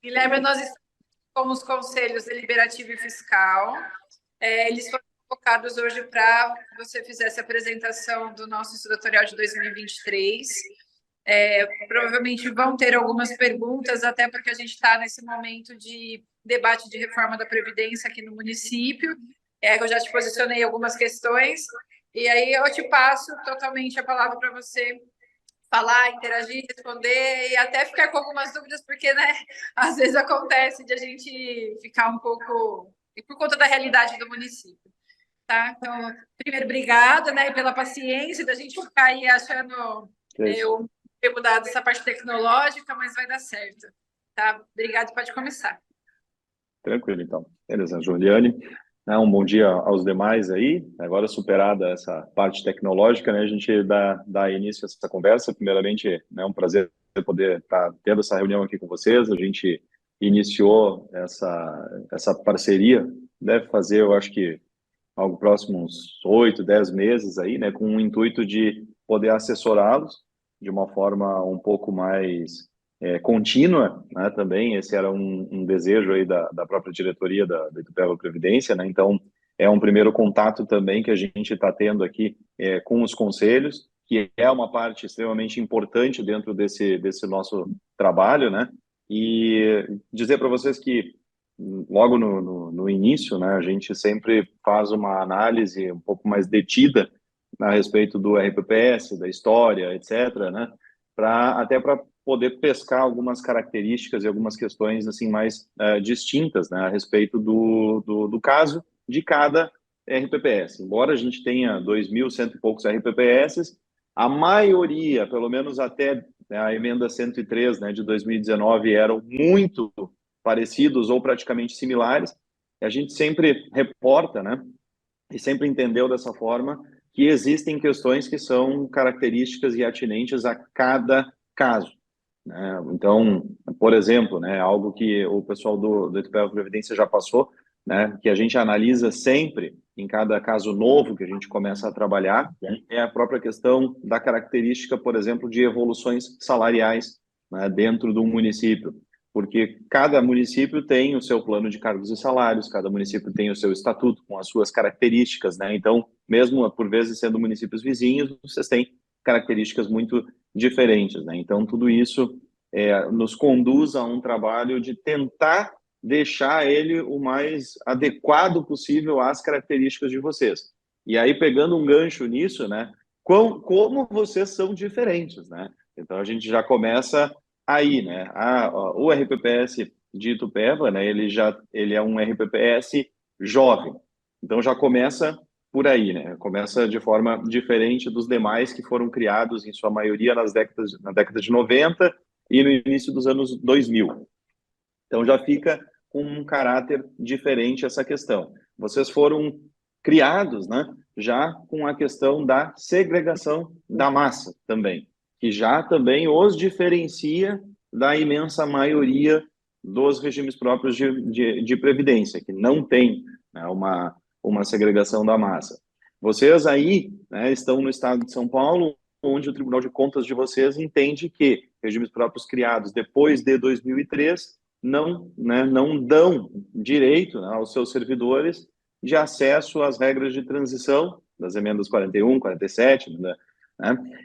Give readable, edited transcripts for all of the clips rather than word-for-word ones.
Guilherme, nós estamos com os conselhos deliberativo e fiscal. Eles foram convocados hoje para você fizesse a apresentação do nosso estudatorial de 2023. Provavelmente vão ter algumas perguntas, até porque a gente está nesse momento de debate de reforma da Previdência aqui no município. Eu já te posicionei algumas questões, e aí eu te passo totalmente a palavra para você falar, interagir, responder e até ficar com algumas dúvidas, porque, né, às vezes acontece de a gente ficar um pouco, e por conta da realidade do município, tá? Então, primeiro, obrigada, né, pela paciência da gente ficar aí achando É isso. eu ter mudado essa parte tecnológica, mas vai dar certo, tá? Obrigada, pode começar. Tranquilo, então. Beleza, Juliane. Um bom dia aos demais aí. Agora superada essa parte tecnológica, né, a gente dá início a essa conversa. Primeiramente, né, é um prazer poder estar tendo essa reunião aqui com vocês. A gente iniciou essa parceria, deve fazer, eu acho que algo próximo uns 8, 10 meses aí, né, com o intuito de poder assessorá-los de uma forma um pouco mais contínua, né, também. Esse era um desejo aí da própria diretoria da Itupeva Previdência, né, então é um primeiro contato também que a gente está tendo aqui com os conselhos, que é uma parte extremamente importante dentro desse nosso trabalho, né, e dizer para vocês que logo no início, né, a gente sempre faz uma análise um pouco mais detida a respeito do RPPS, da história, etc., né, até para poder pescar algumas características e algumas questões assim mais distintas, né, a respeito do caso de cada RPPS. Embora a gente tenha 2.100 e poucos RPPS, a maioria, pelo menos até a emenda 103, né, de 2019, eram muito parecidos ou praticamente similares. A gente sempre reporta, né, e sempre entendeu dessa forma que existem questões que são características e atinentes a cada caso, né? Então, por exemplo, né, algo que o pessoal do Itupeva Previdência já passou, né, que a gente analisa sempre em cada caso novo que a gente começa a trabalhar, é a própria questão da característica, por exemplo, de evoluções salariais, né, dentro do município, porque cada município tem o seu plano de cargos e salários, cada município tem o seu estatuto com as suas características, né? Então, mesmo por vezes sendo municípios vizinhos, vocês têm características muito diferentes, né? Então, tudo isso nos conduz a um trabalho de tentar deixar ele o mais adequado possível às características de vocês. E aí, pegando um gancho nisso, né? Como vocês são diferentes, né? Então, a gente já começa aí, né? O RPPS de Itupeva, né? Ele é um RPPS jovem. Então, já começa por aí, né? Começa de forma diferente dos demais que foram criados, em sua maioria, na década de 90 e no início dos anos 2000. Então já fica com um caráter diferente essa questão. Vocês foram criados, né, já com a questão da segregação da massa também, que já também os diferencia da imensa maioria dos regimes próprios de previdência, que não tem, né, uma segregação da massa. Vocês aí, né, estão no estado de São Paulo, onde o Tribunal de Contas de vocês entende que regimes próprios criados depois de 2003 não, né, não dão direito, né, aos seus servidores de acesso às regras de transição das emendas 41, 47, né,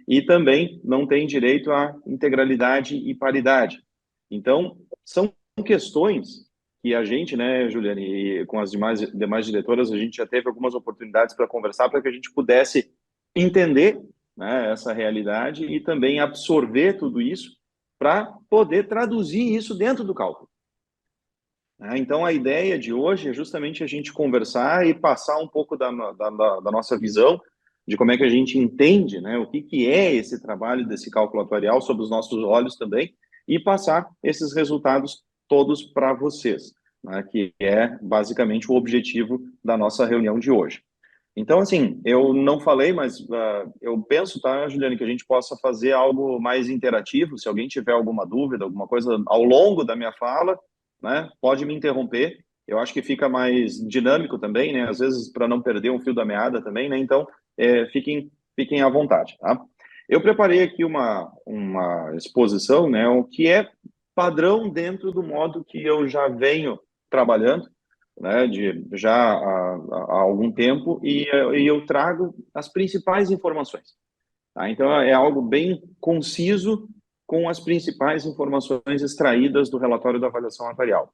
e também não tem direito à integralidade e paridade. Então, são questões que a gente, né, Juliane, e com as demais diretoras, a gente já teve algumas oportunidades para conversar para que a gente pudesse entender, né, essa realidade e também absorver tudo isso para poder traduzir isso dentro do cálculo. Então, a ideia de hoje é justamente a gente conversar e passar um pouco da nossa visão de como é que a gente entende, né, o que é esse trabalho desse cálculo atuarial sob os nossos olhos também e passar esses resultados todos para vocês, né, que é basicamente o objetivo da nossa reunião de hoje. Então, assim, eu não falei, mas eu penso, tá, Juliane, que a gente possa fazer algo mais interativo. Se alguém tiver alguma dúvida, alguma coisa ao longo da minha fala, né, pode me interromper. Eu acho que fica mais dinâmico também, né? Às vezes, para não perder um fio da meada também, né? Então, fiquem à vontade, tá? Eu preparei aqui uma exposição, né? O que é padrão dentro do modo que eu já venho trabalhando, né, já há algum tempo, e eu trago as principais informações. Tá? Então, é algo bem conciso com as principais informações extraídas do relatório da avaliação atuarial.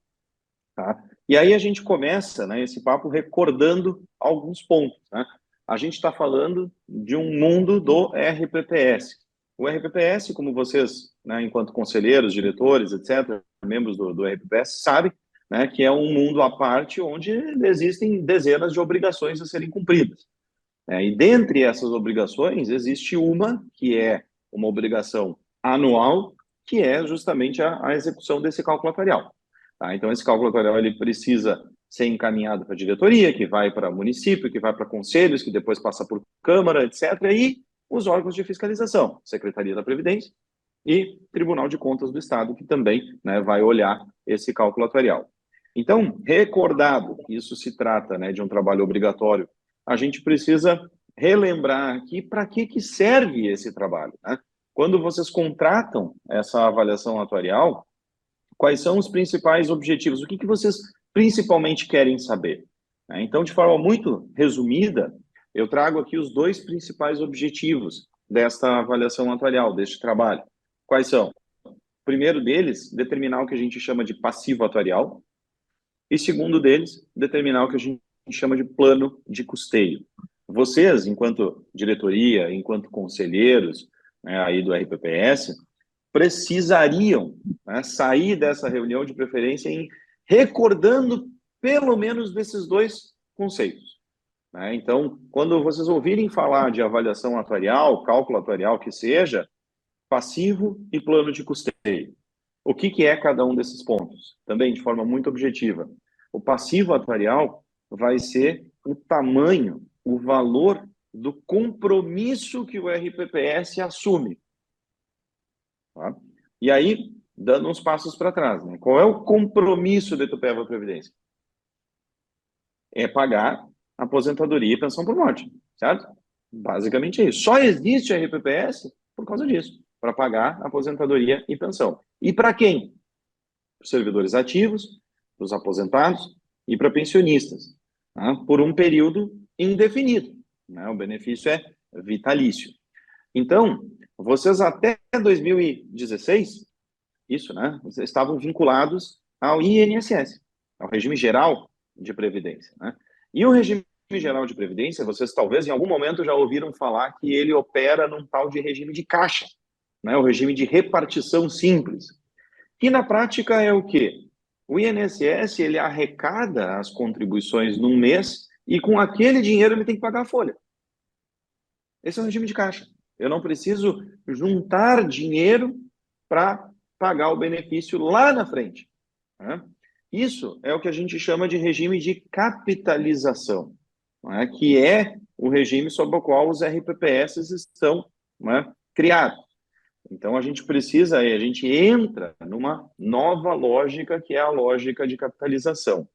Tá? E aí a gente começa, né, esse papo recordando alguns pontos. Né? A gente está falando de um mundo do RPPS. O RPPS, como vocês, né, enquanto conselheiros, diretores, etc., membros do RPPS, sabem, né, que é um mundo à parte onde existem dezenas de obrigações a serem cumpridas. E dentre essas obrigações, existe uma que é uma obrigação anual, que é justamente a execução desse cálculo atuarial. Tá? Então, esse cálculo atuarial ele precisa ser encaminhado para a diretoria, que vai para o município, que vai para conselhos, que depois passa por Câmara, etc., e os órgãos de fiscalização, Secretaria da Previdência e Tribunal de Contas do Estado, que também, né, vai olhar esse cálculo atuarial. Então, recordado que isso se trata, né, de um trabalho obrigatório, a gente precisa relembrar aqui para que serve esse trabalho. Né? Quando vocês contratam essa avaliação atuarial, quais são os principais objetivos? O que vocês principalmente querem saber? Então, de forma muito resumida, eu trago aqui os dois principais objetivos desta avaliação atuarial, deste trabalho. Quais são? O primeiro deles, determinar o que a gente chama de passivo atuarial, e segundo deles, determinar o que a gente chama de plano de custeio. Vocês, enquanto diretoria, enquanto conselheiros, né, aí do RPPS, precisariam, né, sair dessa reunião de preferência recordando pelo menos desses dois conceitos. Né? Então, quando vocês ouvirem falar de avaliação atuarial, cálculo atuarial que seja, passivo e plano de custeio. O que é cada um desses pontos? Também de forma muito objetiva. O passivo atuarial vai ser o tamanho, o valor do compromisso que o RPPS assume. Tá? E aí, dando uns passos para trás, né? Qual é o compromisso da Itupeva Previdência? É pagar aposentadoria e pensão por morte, certo? Basicamente é isso. Só existe a RPPS por causa disso, para pagar aposentadoria e pensão. E para quem? Para os servidores ativos, para os aposentados e para pensionistas, tá? Por um período indefinido. Né? O benefício é vitalício. Então, vocês até 2016, isso, né? Vocês estavam vinculados ao INSS, ao regime geral de previdência, né? E o regime geral de previdência, vocês talvez em algum momento já ouviram falar que ele opera num tal de regime de caixa, né? O regime de repartição simples, que na prática é o quê? O INSS, ele arrecada as contribuições num mês e com aquele dinheiro ele tem que pagar a folha. Esse é o regime de caixa. Eu não preciso juntar dinheiro para pagar o benefício lá na frente. Né? Isso é o que a gente chama de regime de capitalização, né? Que é o regime sob o qual os RPPS estão, né, criados. Então, a gente entra numa nova lógica, que é a lógica de capitalização.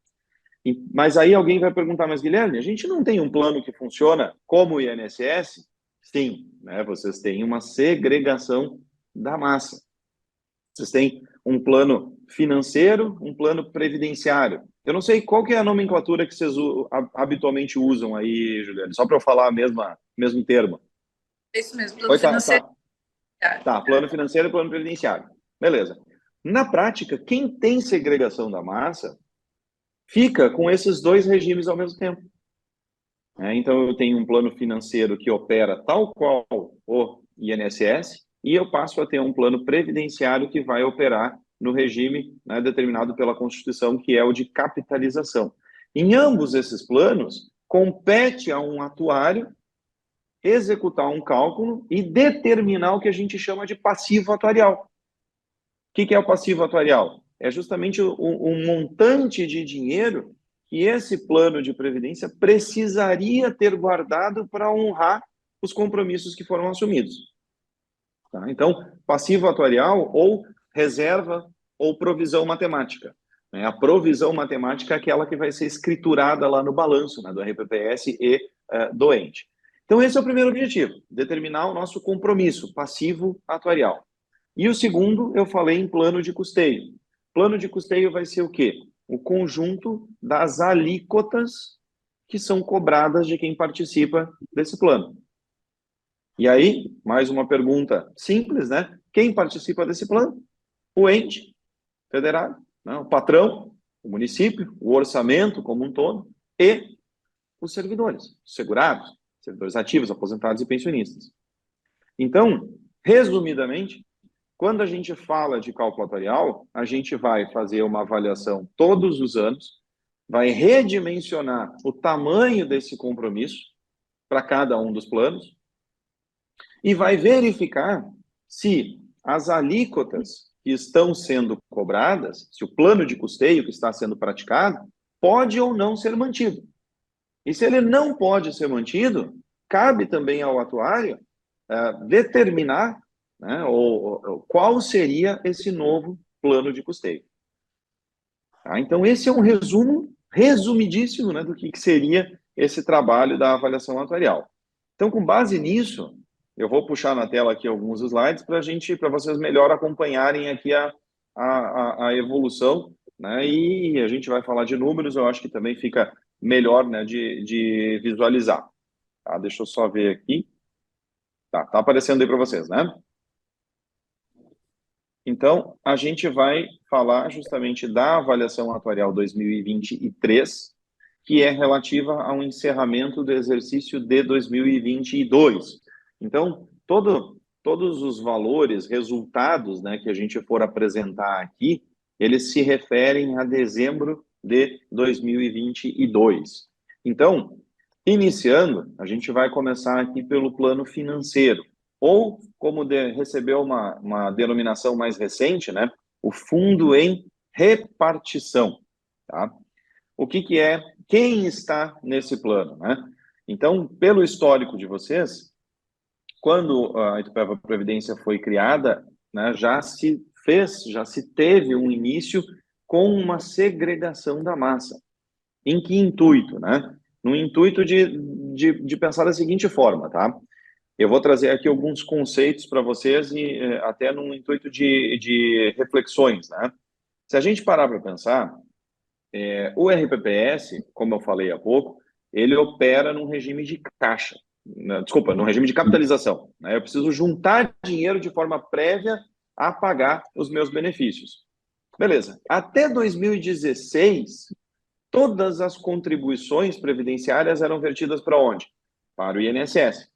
Mas aí alguém vai perguntar, mas Guilherme, a gente não tem um plano que funciona como o INSS? Sim, né? Vocês têm uma segregação da massa. Vocês têm um plano financeiro, um plano previdenciário. Eu não sei qual que é a nomenclatura que vocês habitualmente usam aí, Juliane, só para eu falar mesmo termo. É isso mesmo, plano financeiro. Tá, plano financeiro e plano previdenciário. Beleza. Na prática, quem tem segregação da massa fica com esses dois regimes ao mesmo tempo. Então, eu tenho um plano financeiro que opera tal qual o INSS e eu passo a ter um plano previdenciário que vai operar no regime, né, determinado pela Constituição, que é o de capitalização. Em ambos esses planos, compete a um atuário executar um cálculo e determinar o que a gente chama de passivo atuarial. O que é o passivo atuarial? É justamente um montante de dinheiro que esse plano de previdência precisaria ter guardado para honrar os compromissos que foram assumidos. Tá? Então, passivo atuarial ou reserva ou provisão matemática. A provisão matemática é aquela que vai ser escriturada lá no balanço, né, do RPPS e do ente. Então, esse é o primeiro objetivo, determinar o nosso compromisso passivo atuarial. E o segundo, eu falei em plano de custeio. Plano de custeio vai ser o quê? O conjunto das alíquotas que são cobradas de quem participa desse plano. E aí, mais uma pergunta simples, né? Quem participa desse plano? O ente federado, né? O patrão, o município, o orçamento como um todo e os servidores, os segurados, servidores ativos, aposentados e pensionistas. Então, resumidamente, quando a gente fala de cálculo atuarial, a gente vai fazer uma avaliação todos os anos, vai redimensionar o tamanho desse compromisso para cada um dos planos e vai verificar se as alíquotas que estão sendo cobradas, se o plano de custeio que está sendo praticado, pode ou não ser mantido. E se ele não pode ser mantido, cabe também ao atuário determinar, né, qual seria esse novo plano de custeio. Tá? Então, esse é um resumo, resumidíssimo, né, do que seria esse trabalho da avaliação atuarial. Então, com base nisso, eu vou puxar na tela aqui alguns slides para vocês melhor acompanharem aqui a evolução, né, e a gente vai falar de números, eu acho que também fica melhor, né, de visualizar. Tá? Deixa eu só ver aqui. Tá aparecendo aí para vocês, né? Então, a gente vai falar justamente da avaliação atuarial 2023, que é relativa ao encerramento do exercício de 2022. Então, todos os valores, resultados, né, que a gente for apresentar aqui, eles se referem a dezembro de 2022. Então, iniciando, a gente vai começar aqui pelo plano financeiro, ou como recebeu uma denominação mais recente, né, o fundo em repartição, tá? O que é, quem está nesse plano, né? Então, pelo histórico de vocês, quando a Itupeva Previdência foi criada, né, já se teve um início com uma segregação da massa. Em que intuito, né? No intuito de pensar da seguinte forma, tá? Eu vou trazer aqui alguns conceitos para vocês e até num intuito de reflexões, né? Se a gente parar para pensar, o RPPS, como eu falei há pouco, ele opera num regime de caixa, né? Desculpa, num regime de capitalização, né? Eu preciso juntar dinheiro de forma prévia a pagar os meus benefícios. Beleza. Até 2016, todas as contribuições previdenciárias eram vertidas para onde? Para o INSS,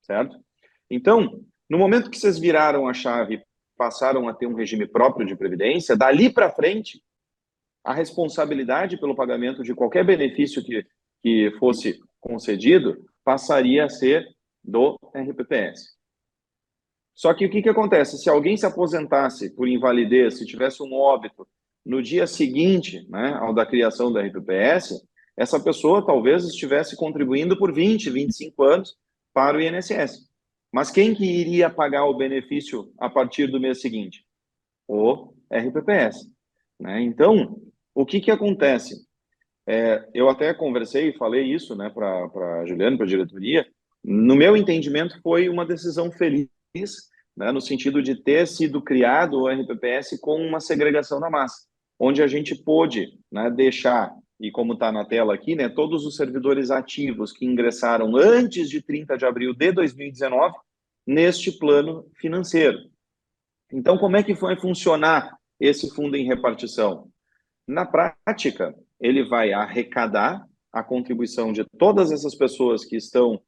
certo? Então, no momento que vocês viraram a chave, passaram a ter um regime próprio de previdência, dali para frente, a responsabilidade pelo pagamento de qualquer benefício que fosse concedido passaria a ser do RPPS. Só que o que acontece? Se alguém se aposentasse por invalidez, se tivesse um óbito no dia seguinte, né, ao da criação da RPPS, essa pessoa talvez estivesse contribuindo por 20, 25 anos para o INSS. Mas quem que iria pagar o benefício a partir do mês seguinte? O RPPS. Né? Então, o que acontece? Eu até conversei e falei isso, né, para a Juliana, para a diretoria. No meu entendimento, foi uma decisão feliz, né, no sentido de ter sido criado o RPPS com uma segregação da massa, onde a gente pôde, né, deixar, e como está na tela aqui, né, todos os servidores ativos que ingressaram antes de 30 de abril de 2019 neste plano financeiro. Então, como é que vai funcionar esse fundo em repartição? Na prática, ele vai arrecadar a contribuição de todas essas pessoas que estão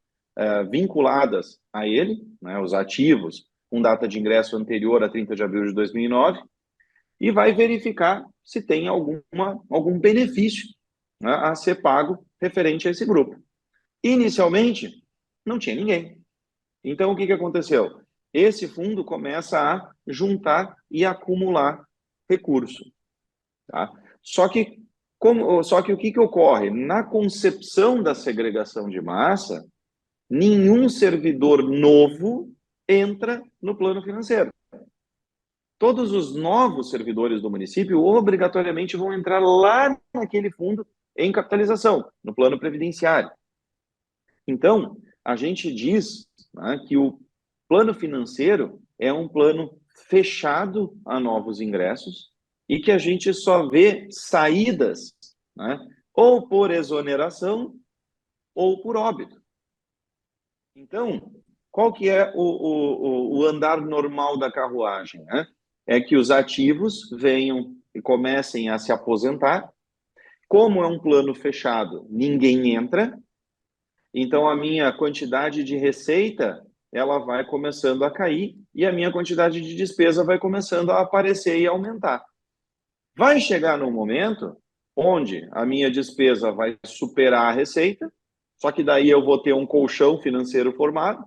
vinculadas a ele, né, os ativos, com data de ingresso anterior a 30 de abril de 2009, e vai verificar se tem algum benefício, né, a ser pago referente a esse grupo. Inicialmente, não tinha ninguém. Então, o que aconteceu? Esse fundo começa a juntar e acumular recurso. Tá? Só que o que ocorre? Na concepção da segregação de massa, nenhum servidor novo entra no plano financeiro. Todos os novos servidores do município obrigatoriamente vão entrar lá naquele fundo em capitalização, no plano previdenciário. Então, a gente diz, né, que o plano financeiro é um plano fechado a novos ingressos e que a gente só vê saídas, né, ou por exoneração ou por óbito. Então, qual que é o andar normal da carruagem, né? É que os ativos venham e comecem a se aposentar. Como é um plano fechado, ninguém entra, então a minha quantidade de receita ela vai começando a cair e a minha quantidade de despesa vai começando a aparecer e aumentar. Vai chegar num momento onde a minha despesa vai superar a receita, só que daí eu vou ter um colchão financeiro formado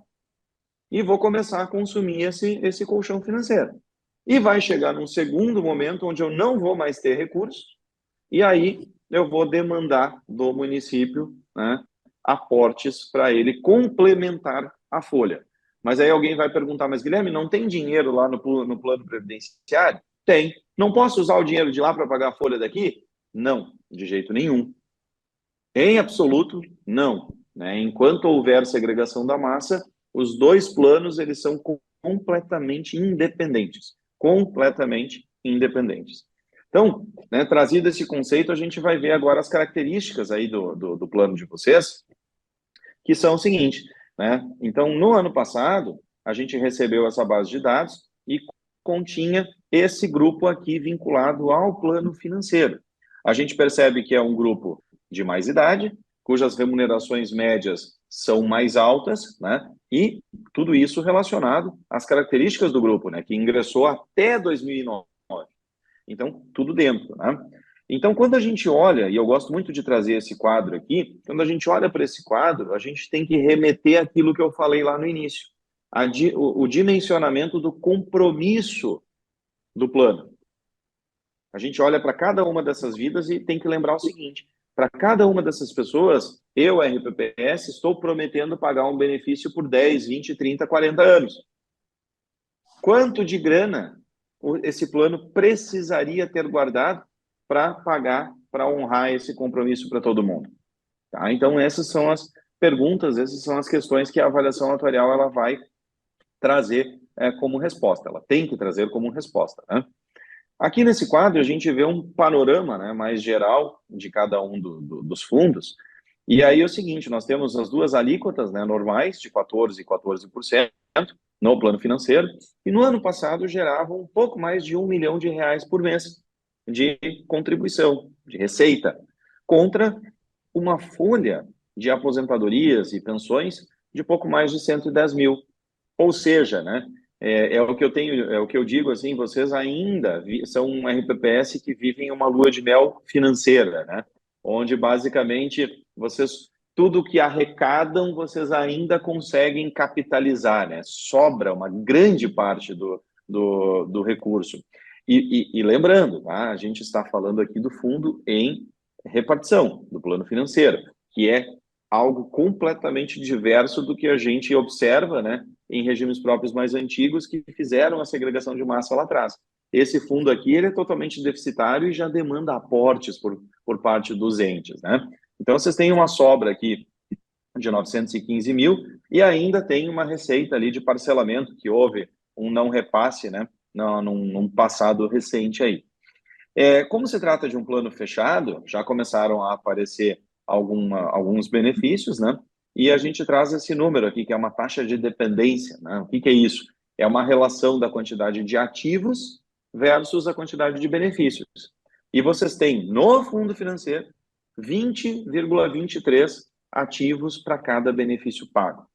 e vou começar a consumir esse colchão financeiro. E vai chegar num segundo momento onde eu não vou mais ter recursos, e aí eu vou demandar do município, né, aportes para ele complementar a folha. Mas aí alguém vai perguntar, mas Guilherme, não tem dinheiro lá no plano previdenciário? Tem. Não posso usar o dinheiro de lá para pagar a folha daqui? Não, de jeito nenhum. Em absoluto, não. Né? Enquanto houver segregação da massa, os dois planos eles são completamente independentes. Completamente independentes. Então, né, trazido esse conceito, a gente vai ver agora as características aí do plano de vocês, que são o seguinte, né? Então, no ano passado, a gente recebeu essa base de dados e continha esse grupo aqui vinculado ao plano financeiro. A gente percebe que é um grupo de mais idade, cujas remunerações médias são mais altas, né? E tudo isso relacionado às características do grupo, né? Que ingressou até 2009. Então, tudo dentro, né? Então, quando a gente olha, e eu gosto muito de trazer esse quadro aqui, quando a gente olha para esse quadro, a gente tem que remeter aquilo que eu falei lá no início, o dimensionamento do compromisso do plano. A gente olha para cada uma dessas vidas e tem que lembrar o seguinte, para cada uma dessas pessoas, eu, RPPS, estou prometendo pagar um benefício por 10, 20, 30, 40 anos. Quanto de grana esse plano precisaria ter guardado para pagar, para honrar esse compromisso para todo mundo? Tá? Então, essas são as perguntas, essas são as questões que a avaliação atuarial ela vai trazer como resposta. Ela tem que trazer como resposta, né? Aqui nesse quadro, a gente vê um panorama, né, mais geral de cada um dos fundos. E aí é o seguinte, nós temos as duas alíquotas, né, normais, de 14% e 14%, no plano financeiro, e no ano passado geravam um pouco mais de R$ 1 milhão por mês de contribuição, de receita, contra uma folha de aposentadorias e pensões de pouco mais de 110 mil. Ou seja, né, o que eu tenho, é o que eu digo assim, vocês ainda são um RPPS que vivem uma lua de mel financeira, né? Onde basicamente vocês tudo que arrecadam vocês ainda conseguem capitalizar, né? Sobra uma grande parte do recurso. E lembrando, tá? A gente está falando aqui do fundo em repartição, do plano financeiro, que é algo completamente diverso do que a gente observa, né, em regimes próprios mais antigos que fizeram a segregação de massa lá atrás. Esse fundo aqui ele é totalmente deficitário e já demanda aportes por parte dos entes, né? Então, vocês têm uma sobra aqui de 915 mil e ainda tem uma receita ali de parcelamento, que houve um não repasse, né, num passado recente aí. Como se trata de um plano fechado, já começaram a aparecer alguns benefícios, né? E a gente traz esse número aqui, que é uma taxa de dependência, né? O que é isso? É uma relação da quantidade de ativos versus a quantidade de benefícios. E vocês têm no fundo financeiro 20,23 ativos para cada benefício pago.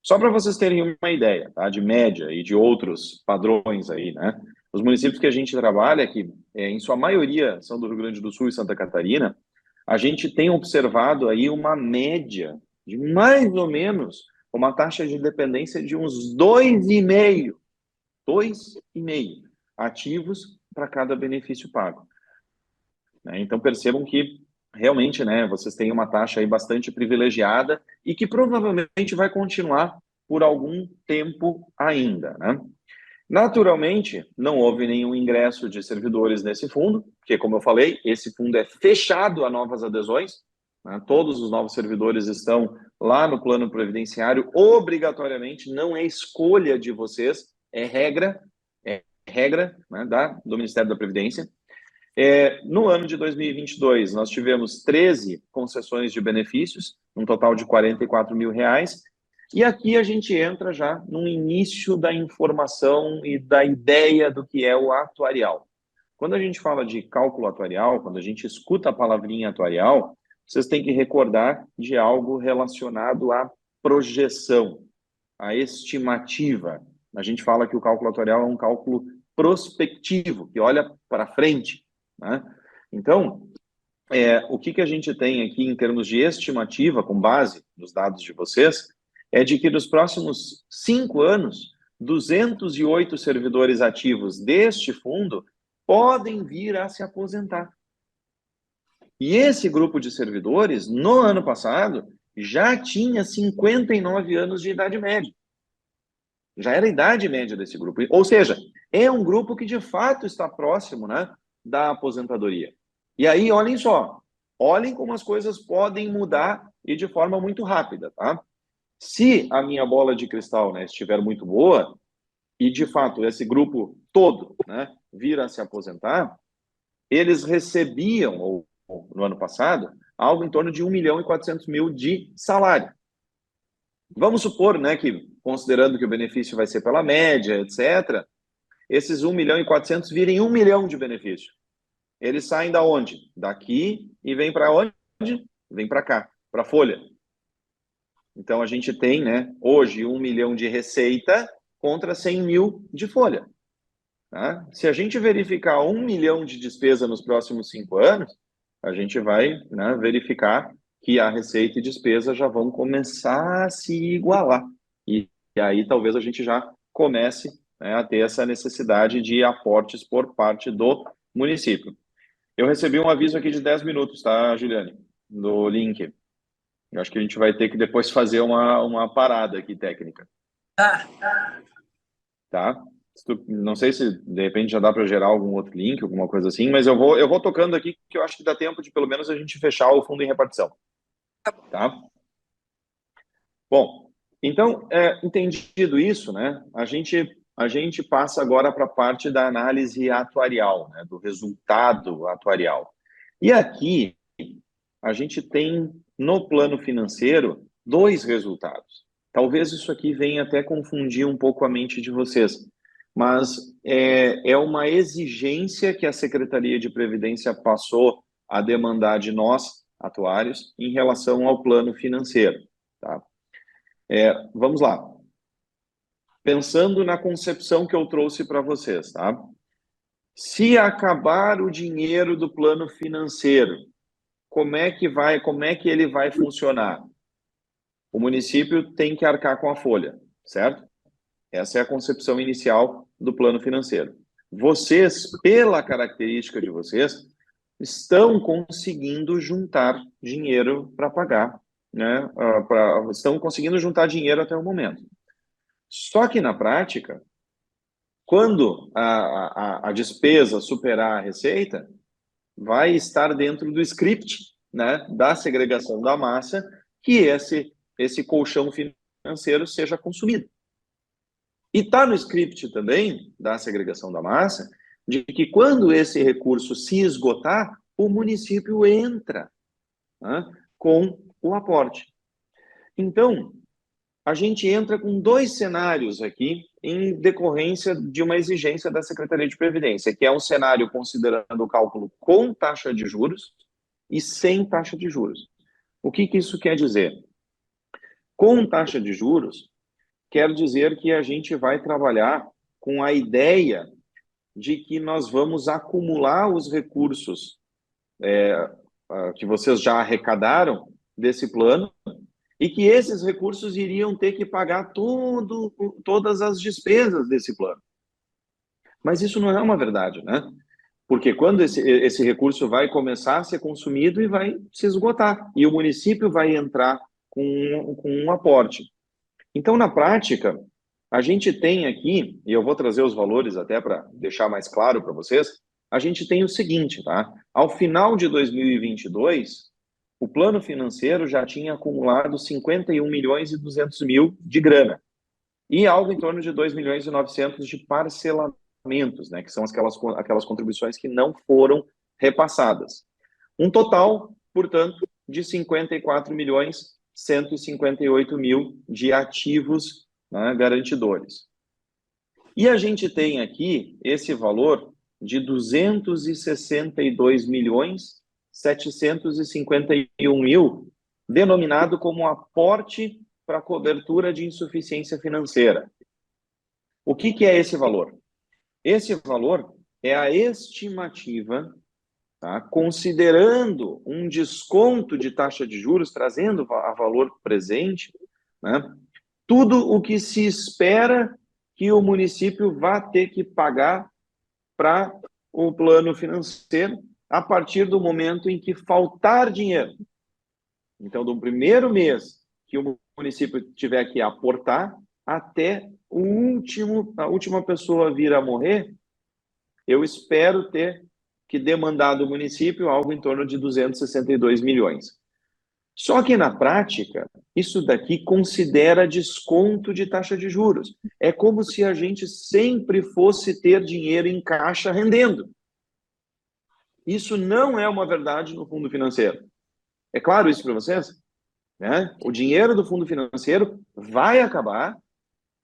Só para vocês terem uma ideia, tá? De média e de outros padrões aí, né? Os municípios que a gente trabalha, que em sua maioria são do Rio Grande do Sul e Santa Catarina, a gente tem observado aí uma média de mais ou menos uma taxa de dependência de uns 2,5 ativos para cada benefício pago. Então percebam que realmente, né, vocês têm uma taxa aí bastante privilegiada e que provavelmente vai continuar por algum tempo ainda, né? Naturalmente, não houve nenhum ingresso de servidores nesse fundo, porque, como eu falei, esse fundo é fechado a novas adesões, né? Todos os novos servidores estão lá no plano previdenciário, obrigatoriamente, não é escolha de vocês, é regra regra, né, do Ministério da Previdência. No ano de 2022, nós tivemos 13 concessões de benefícios, um total de R$ 44 mil. E aqui a gente entra já no início da informação e da ideia do que é o atuarial. Quando a gente fala de cálculo atuarial, quando a gente escuta a palavrinha atuarial, vocês têm que recordar de algo relacionado à projeção, à estimativa. A gente fala que o cálculo atuarial é um cálculo prospectivo, que olha para frente, né? Então, o que a gente tem aqui em termos de estimativa, com base nos dados de vocês, é de que nos próximos 5 anos, 208 servidores ativos deste fundo podem vir a se aposentar. E esse grupo de servidores, no ano passado, já tinha 59 anos de idade média. Já era a idade média desse grupo. Ou seja, é um grupo que de fato está próximo, né, da aposentadoria. E aí, olhem só, olhem como as coisas podem mudar e de forma muito rápida, tá? Se a minha bola de cristal, né, estiver muito boa, e de fato esse grupo todo, né, vir a se aposentar, eles recebiam, no ano passado, algo em torno de 1.400.000 de salário. Vamos supor, né, que considerando que o benefício vai ser pela média, etc., esses 1.400.000 virem 1 milhão de benefício. Eles saem da onde? Daqui e vêm para onde? Vem para cá, para a folha. Então a gente tem, né, hoje 1 milhão de receita contra 100 mil de folha. Tá? Se a gente verificar 1 milhão de despesa nos próximos 5 anos, a gente vai, né, verificar que a receita e despesa já vão começar a se igualar. E aí talvez a gente já comece, né, a ter essa necessidade de aportes por parte do município. Eu recebi um aviso aqui de 10 minutos, tá, Juliane? No link. Eu acho que a gente vai ter que depois fazer uma parada aqui técnica. Tá? Não sei se de repente já dá para gerar algum outro link, alguma coisa assim, mas eu vou tocando aqui que eu acho que dá tempo de pelo menos a gente fechar o fundo em repartição. Tá? Bom, então, entendido isso, né, a gente passa agora para a parte da análise atuarial, né, do resultado atuarial. E aqui a gente tem no plano financeiro 2 resultados. Talvez isso aqui venha até confundir um pouco a mente de vocês, mas é uma exigência que a Secretaria de Previdência passou a demandar de nós, atuários, em relação ao plano financeiro. Tá? Vamos lá. Pensando na concepção que eu trouxe para vocês, tá? Se acabar o dinheiro do plano financeiro, como é que ele vai funcionar? O município tem que arcar com a folha, certo? Essa é a concepção inicial do plano financeiro. Vocês, pela característica de vocês, estão conseguindo juntar dinheiro para pagar, né? Estão conseguindo juntar dinheiro até o momento. Só que na prática, quando a despesa superar a receita, vai estar dentro do script, né, da segregação da massa, que esse colchão financeiro seja consumido. E está no script também da segregação da massa, de que quando esse recurso se esgotar, o município entra, né, com o aporte. Então, a gente entra com 2 cenários aqui em decorrência de uma exigência da Secretaria de Previdência, que é um cenário considerando o cálculo com taxa de juros e sem taxa de juros. O que isso quer dizer? Com taxa de juros, quer dizer que a gente vai trabalhar com a ideia de que nós vamos acumular os recursos que vocês já arrecadaram desse plano e que esses recursos iriam ter que pagar todas as despesas desse plano. Mas isso não é uma verdade, né? Porque quando esse recurso vai começar a ser consumido e vai se esgotar, e o município vai entrar com um aporte. Então, na prática, a gente tem aqui, e eu vou trazer os valores até para deixar mais claro para vocês, a gente tem o seguinte, tá? Ao final de 2022, o plano financeiro já tinha acumulado 51.200.000 de grana e algo em torno de 2.900.000 de parcelamento. repassamentos, né, que são aquelas contribuições que não foram repassadas. Um total, portanto, de 54.158.000 de ativos, né, garantidores. E a gente tem aqui esse valor de 262.751.000 denominado como aporte para cobertura de insuficiência financeira. O que é esse valor? Esse valor é a estimativa, tá, considerando um desconto de taxa de juros, trazendo a valor presente, né, tudo o que se espera que o município vai ter que pagar para o plano financeiro a partir do momento em que faltar dinheiro. Então, do primeiro mês que o município tiver que aportar até a última pessoa vir a morrer, eu espero ter que demandar do município algo em torno de 262 milhões. Só que, na prática, isso daqui considera desconto de taxa de juros. É como se a gente sempre fosse ter dinheiro em caixa rendendo. Isso não é uma verdade no fundo financeiro. É claro isso para vocês? Né? O dinheiro do fundo financeiro vai acabar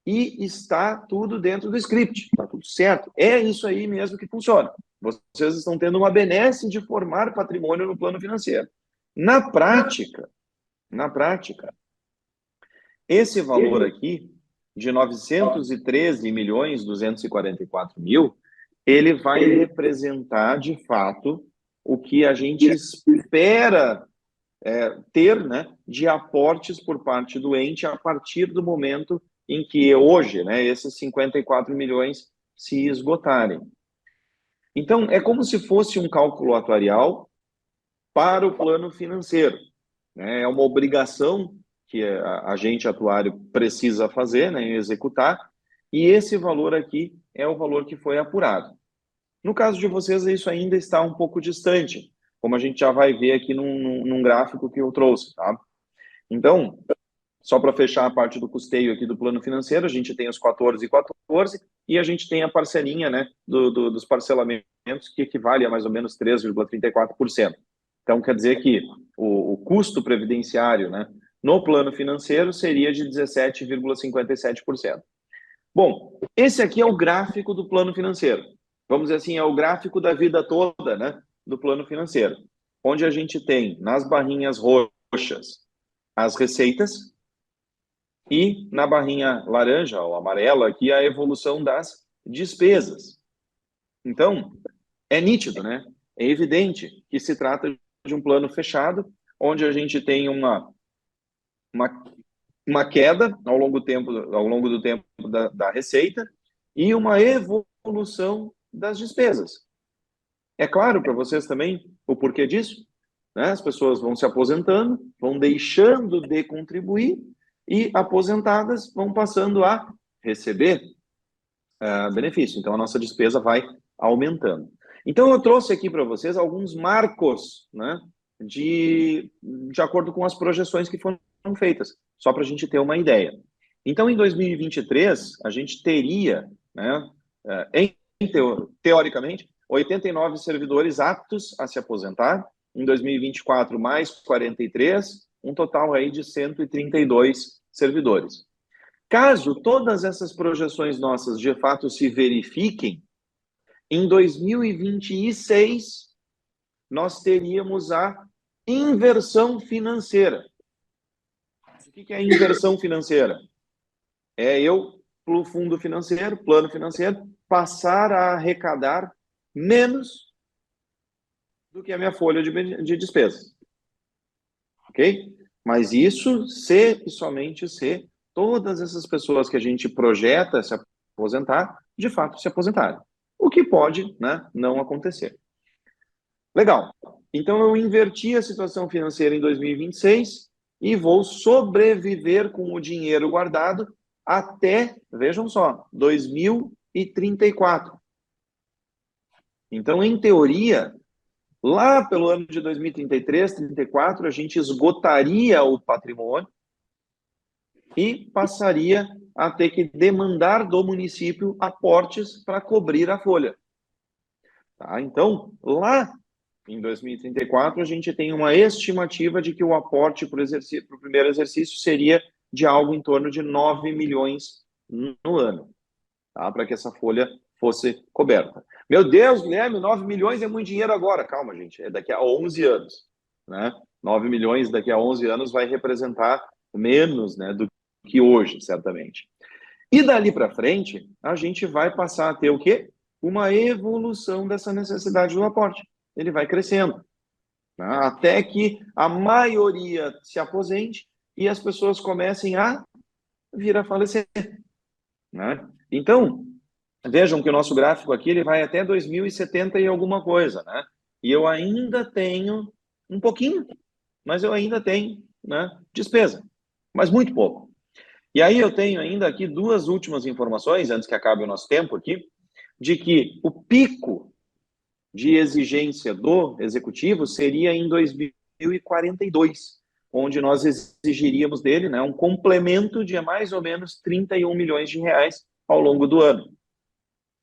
e está tudo dentro do script. Está tudo certo. É isso aí mesmo que funciona. Vocês estão tendo uma benesse de formar patrimônio no plano financeiro. Na prática, esse valor aqui, de 913.244.000, ele vai representar, de fato, o que a gente espera ter, né, de aportes por parte do ente a partir do momento em que hoje, né, esses 54 milhões se esgotarem. Então, é como se fosse um cálculo atuarial para o plano financeiro. Né? É uma obrigação que a agente atuário precisa fazer, né, executar, e esse valor aqui é o valor que foi apurado. No caso de vocês, isso ainda está um pouco distante, como a gente já vai ver aqui num gráfico que eu trouxe, tá? Então, só para fechar a parte do custeio aqui do plano financeiro, a gente tem os 14,14 e a gente tem a parcelinha, né, dos parcelamentos, que equivale a mais ou menos 3,34%. Então, quer dizer que o custo previdenciário, né, no plano financeiro seria de 17,57%. Bom, esse aqui é o gráfico do plano financeiro. Vamos dizer assim, é o gráfico da vida toda, né, do plano financeiro, onde a gente tem nas barrinhas roxas as receitas e na barrinha laranja ou amarela aqui a evolução das despesas. Então, é nítido, né? É evidente que se trata de um plano fechado, onde a gente tem uma queda ao longo do tempo da receita e uma evolução das despesas. É claro para vocês também o porquê disso? Né? As pessoas vão se aposentando, vão deixando de contribuir e aposentadas vão passando a receber benefício. Então, a nossa despesa vai aumentando. Então, eu trouxe aqui para vocês alguns marcos, né, de acordo com as projeções que foram feitas, só para a gente ter uma ideia. Então, em 2023, a gente teria, né, teoricamente, 89 servidores aptos a se aposentar. Em 2024, mais 43, um total aí de 132 servidores. Caso todas essas projeções nossas de fato se verifiquem, em 2026 nós teríamos a inversão financeira. O que é a inversão financeira? É eu, pelo fundo financeiro, plano financeiro, passar a arrecadar menos do que a minha folha de despesas. Ok? Mas isso se e somente se todas essas pessoas que a gente projeta se aposentar, de fato se aposentarem. O que pode, né, não acontecer. Legal. Então, eu inverti a situação financeira em 2026 e vou sobreviver com o dinheiro guardado até, vejam só, 2034. Então, em teoria, lá pelo ano de 2033, 2034, a gente esgotaria o patrimônio e passaria a ter que demandar do município aportes para cobrir a folha. Tá? Então, lá em 2034, a gente tem uma estimativa de que o aporte para o primeiro exercício seria de algo em torno de 9 milhões no ano, tá? Para que essa folha fosse coberta. Meu Deus, Guilherme, 9 milhões é muito dinheiro agora. Calma, gente, é daqui a 11 anos. Né? 9 milhões daqui a 11 anos vai representar menos, né, do que hoje, certamente. E dali para frente, a gente vai passar a ter o quê? Uma evolução dessa necessidade do aporte. Ele vai crescendo, né? Até que a maioria se aposente e as pessoas comecem a vir a falecer. Né? Então, vejam que o nosso gráfico aqui ele vai até 2070 e alguma coisa, né? E eu ainda tenho um pouquinho, mas eu ainda tenho, né, despesa, mas muito pouco. E aí eu tenho ainda aqui duas últimas informações, antes que acabe o nosso tempo aqui, de que o pico de exigência do executivo seria em 2042, onde nós exigiríamos dele, né, um complemento de mais ou menos 31 milhões de reais ao longo do ano.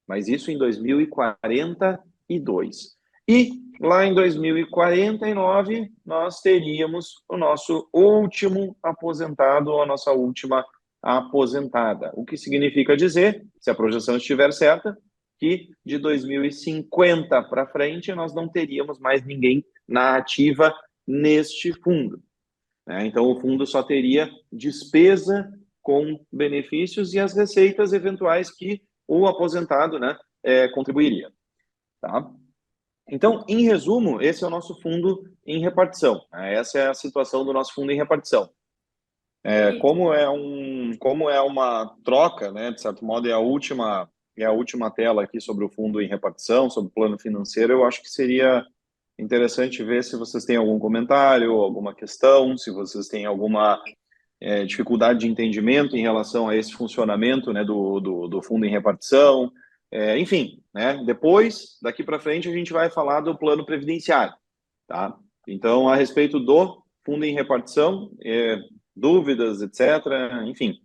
Mas isso em 2042. E lá em 2049, nós teríamos o nosso último aposentado ou a nossa última aposentada. O que significa dizer, se a projeção estiver certa, que de 2050 para frente nós não teríamos mais ninguém na ativa neste fundo. Então, o fundo só teria despesa com benefícios e as receitas eventuais que o aposentado, né, contribuiria. Tá? Então, em resumo, esse é o nosso fundo em repartição. Essa é a situação do nosso fundo em repartição. Como é uma troca, né, de certo modo, é a última tela aqui sobre o fundo em repartição, sobre o plano financeiro, eu acho que seria interessante ver se vocês têm algum comentário, alguma questão, se vocês têm alguma dificuldade de entendimento em relação a esse funcionamento, né, do fundo em repartição. Enfim, né, depois, daqui para frente, a gente vai falar do plano previdenciário. Tá? Então, a respeito do fundo em repartição, dúvidas, etc., enfim.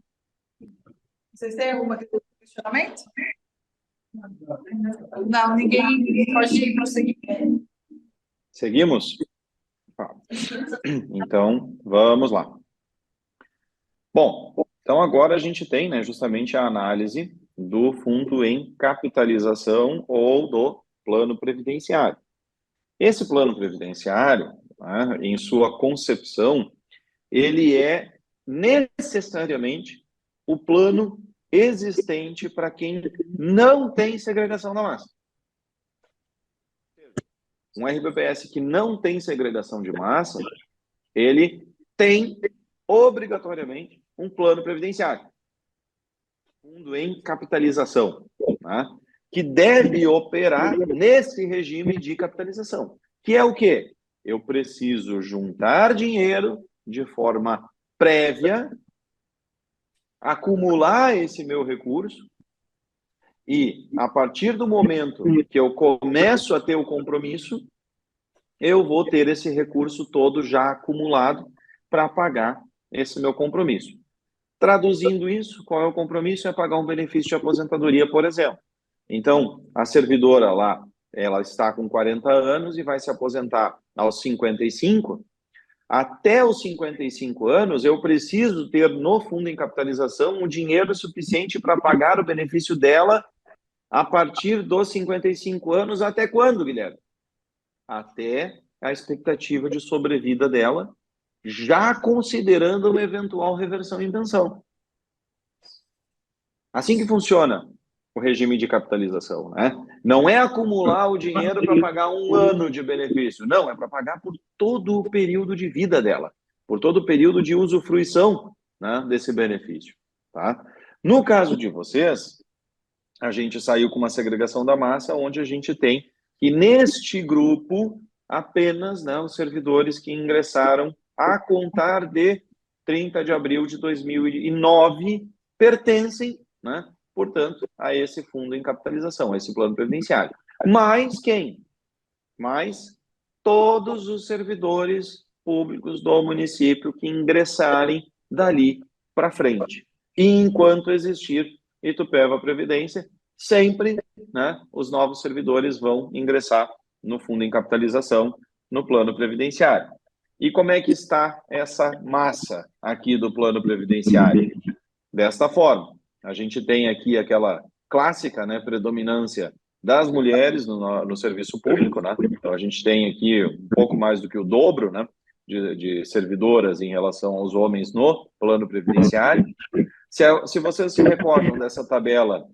Vocês têm alguma questionamento? Não, ninguém pode prosseguir. Seguimos? Então, vamos lá. Bom, então agora a gente tem, né, justamente a análise do fundo em capitalização ou do plano previdenciário. Esse plano previdenciário, né, em sua concepção, ele é necessariamente o plano existente para quem não tem segregação da massa. Um RBPS que não tem segregação de massa, ele tem obrigatoriamente um plano previdenciário, fundo em capitalização, né, que deve operar nesse regime de capitalização, que é o quê? Eu preciso juntar dinheiro de forma prévia, acumular esse meu recurso e, a partir do momento que eu começo a ter o compromisso, eu vou ter esse recurso todo já acumulado para pagar esse meu compromisso. Traduzindo isso, qual é o compromisso? É pagar um benefício de aposentadoria, por exemplo. Então, a servidora lá, ela está com 40 anos e vai se aposentar aos 55. Até os 55 anos, eu preciso ter no fundo em capitalização um dinheiro suficiente para pagar o benefício dela a partir dos 55 anos. Até quando, Guilherme? Até a expectativa de sobrevida dela, já considerando uma eventual reversão em pensão. Assim que funciona o regime de capitalização, né? Não é acumular o dinheiro para pagar um ano de benefício, não, é para pagar por todo o período de vida dela, por todo o período de usufruição, né, desse benefício, tá? No caso de vocês, a gente saiu com uma segregação da massa, onde a gente tem que neste grupo apenas, né, os servidores que ingressaram a contar de 30 de abril de 2009 pertencem, né, portanto, a esse fundo em capitalização, a esse plano previdenciário. Mas quem? Mas todos os servidores públicos do município que ingressarem dali para frente. E enquanto existir Itupeva Previdência, sempre, né, os novos servidores vão ingressar no fundo em capitalização, no plano previdenciário. E como é que está essa massa aqui do plano previdenciário? Desta forma, a gente tem aqui aquela clássica, né, predominância das mulheres no serviço público, né? Então a gente tem aqui um pouco mais do que o dobro, né, de servidoras em relação aos homens no plano previdenciário. Se vocês se recordam dessa tabela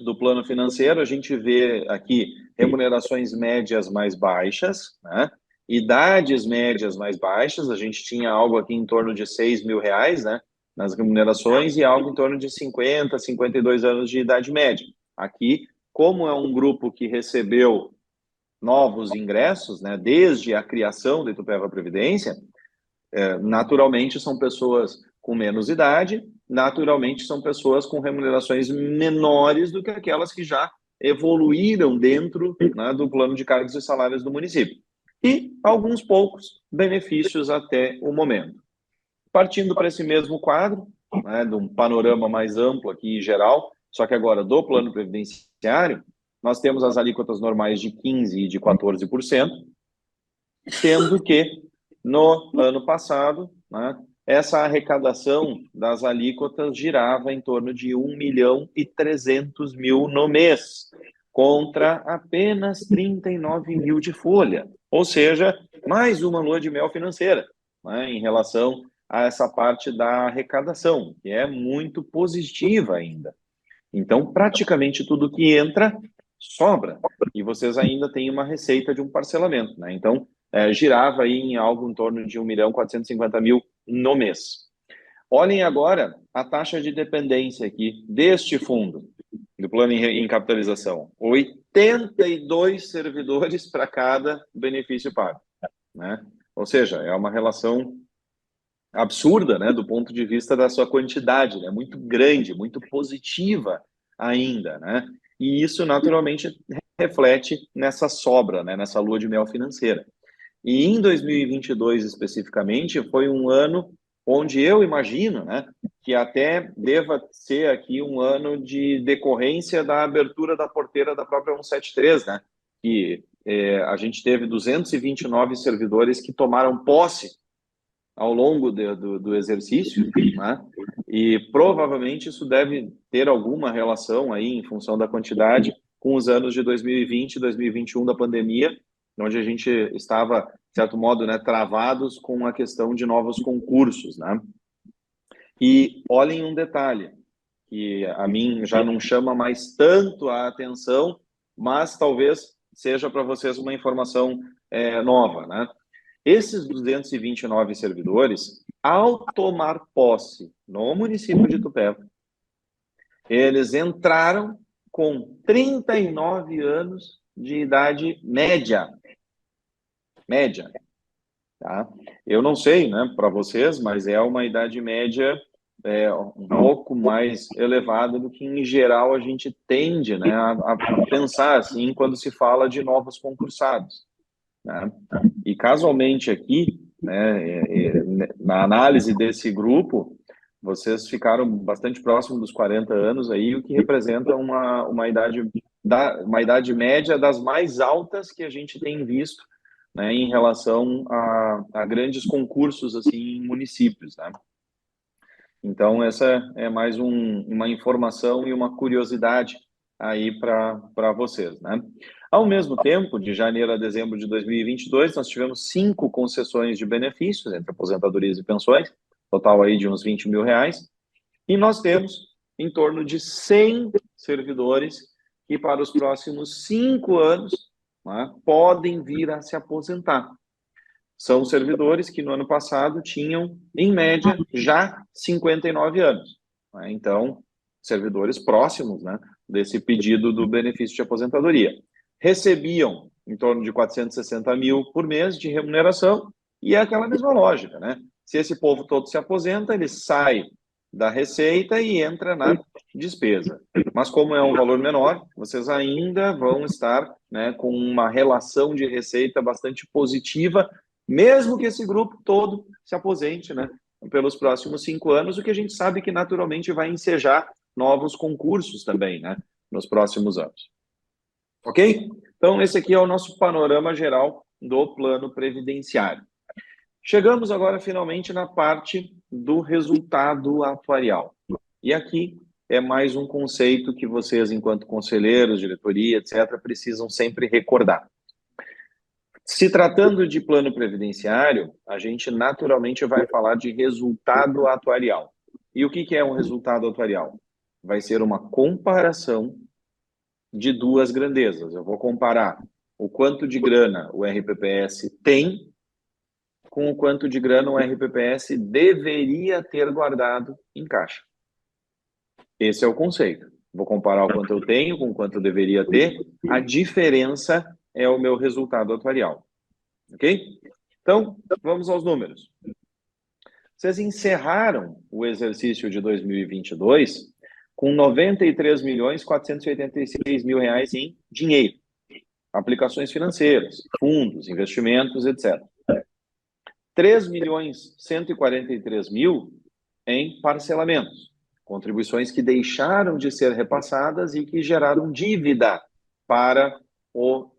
do plano financeiro, a gente vê aqui remunerações médias mais baixas, né? Idades médias mais baixas, a gente tinha algo aqui em torno de R$ 6.000, né, nas remunerações, e algo em torno de 50, 52 anos de idade média. Aqui, como é um grupo que recebeu novos ingressos, né, desde a criação da Itupeva Previdência, naturalmente são pessoas com menos idade, naturalmente são pessoas com remunerações menores do que aquelas que já evoluíram dentro, né, do plano de cargos e salários do município. E alguns poucos benefícios até o momento. Partindo para esse mesmo quadro, né, de um panorama mais amplo aqui em geral, só que agora do plano previdenciário, nós temos as alíquotas normais de 15% e de 14%, sendo que no ano passado, né, essa arrecadação das alíquotas girava em torno de 1.300.000 no mês, contra apenas 39 mil de folha. Ou seja, mais uma lua de mel financeira, né, em relação a essa parte da arrecadação, que é muito positiva ainda. Então, praticamente tudo que entra, sobra. E vocês ainda têm uma receita de um parcelamento, né? Então, girava aí em algo em torno de 1.450.000 no mês. Olhem agora a taxa de dependência aqui deste fundo, do plano em capitalização. 82 servidores para cada benefício pago, né? Ou seja, é uma relação absurda, né, do ponto de vista da sua quantidade, né, muito grande, muito positiva ainda, né? E isso naturalmente reflete nessa sobra, né, nessa lua de mel financeira. E em 2022 especificamente foi um ano onde eu imagino, né, que até deva ser aqui um ano de decorrência da abertura da porteira da própria 173, né? Que a gente teve 229 servidores que tomaram posse ao longo do exercício, né? E provavelmente isso deve ter alguma relação aí, em função da quantidade, com os anos de 2020 e 2021 da pandemia, onde a gente estava, de certo modo, né, travados com a questão de novos concursos, né? E olhem um detalhe, que a mim já não chama mais tanto a atenção, mas talvez seja para vocês uma informação nova, né? Esses 229 servidores, ao tomar posse no município de Itupeva, eles entraram com 39 anos de idade média. Média, tá? Eu não sei, né, para vocês, mas é uma idade média um pouco mais elevada do que, em geral, a gente tende, né, a pensar assim quando se fala de novos concursados, né? E casualmente aqui, né, na análise desse grupo, vocês ficaram bastante próximo dos 40 anos aí, o que representa uma idade média das mais altas que a gente tem visto, né, em relação a grandes concursos assim em municípios, né? Então essa é mais uma informação e uma curiosidade aí para vocês, né? Ao mesmo tempo, de janeiro a dezembro de 2022, nós tivemos 5 concessões de benefícios entre aposentadorias e pensões, total aí de uns R$ 20.000, e nós temos em torno de 100 servidores que para os próximos 5 anos, né, podem vir a se aposentar. São servidores que no ano passado tinham, em média, já 59 anos, né? Então, servidores próximos, né, desse pedido do benefício de aposentadoria. Recebiam em torno de 460 mil por mês de remuneração, e é aquela mesma lógica, né? Se esse povo todo se aposenta, ele sai da receita e entra na despesa. Mas como é um valor menor, vocês ainda vão estar, né, com uma relação de receita bastante positiva, mesmo que esse grupo todo se aposente, né, pelos próximos 5 anos, o que a gente sabe que naturalmente vai ensejar novos concursos também, né, nos próximos anos. Ok? Então, esse aqui é o nosso panorama geral do plano previdenciário. Chegamos agora, finalmente, na parte do resultado atuarial. E aqui é mais um conceito que vocês, enquanto conselheiros, diretoria, etc., precisam sempre recordar. Se tratando de plano previdenciário, a gente naturalmente vai falar de resultado atuarial. E o que é um resultado atuarial? Vai ser uma comparação de duas grandezas. Eu vou comparar o quanto de grana o RPPS tem com o quanto de grana o RPPS deveria ter guardado em caixa. Esse é o conceito. Vou comparar o quanto eu tenho com o quanto eu deveria ter. A diferença é o meu resultado atuarial. Ok? Então, vamos aos números. Vocês encerraram o exercício de 2022 com 93.486.000 reais em dinheiro. Aplicações financeiras, fundos, investimentos, etc. 3.143.000 em parcelamentos, contribuições que deixaram de ser repassadas e que geraram dívida para o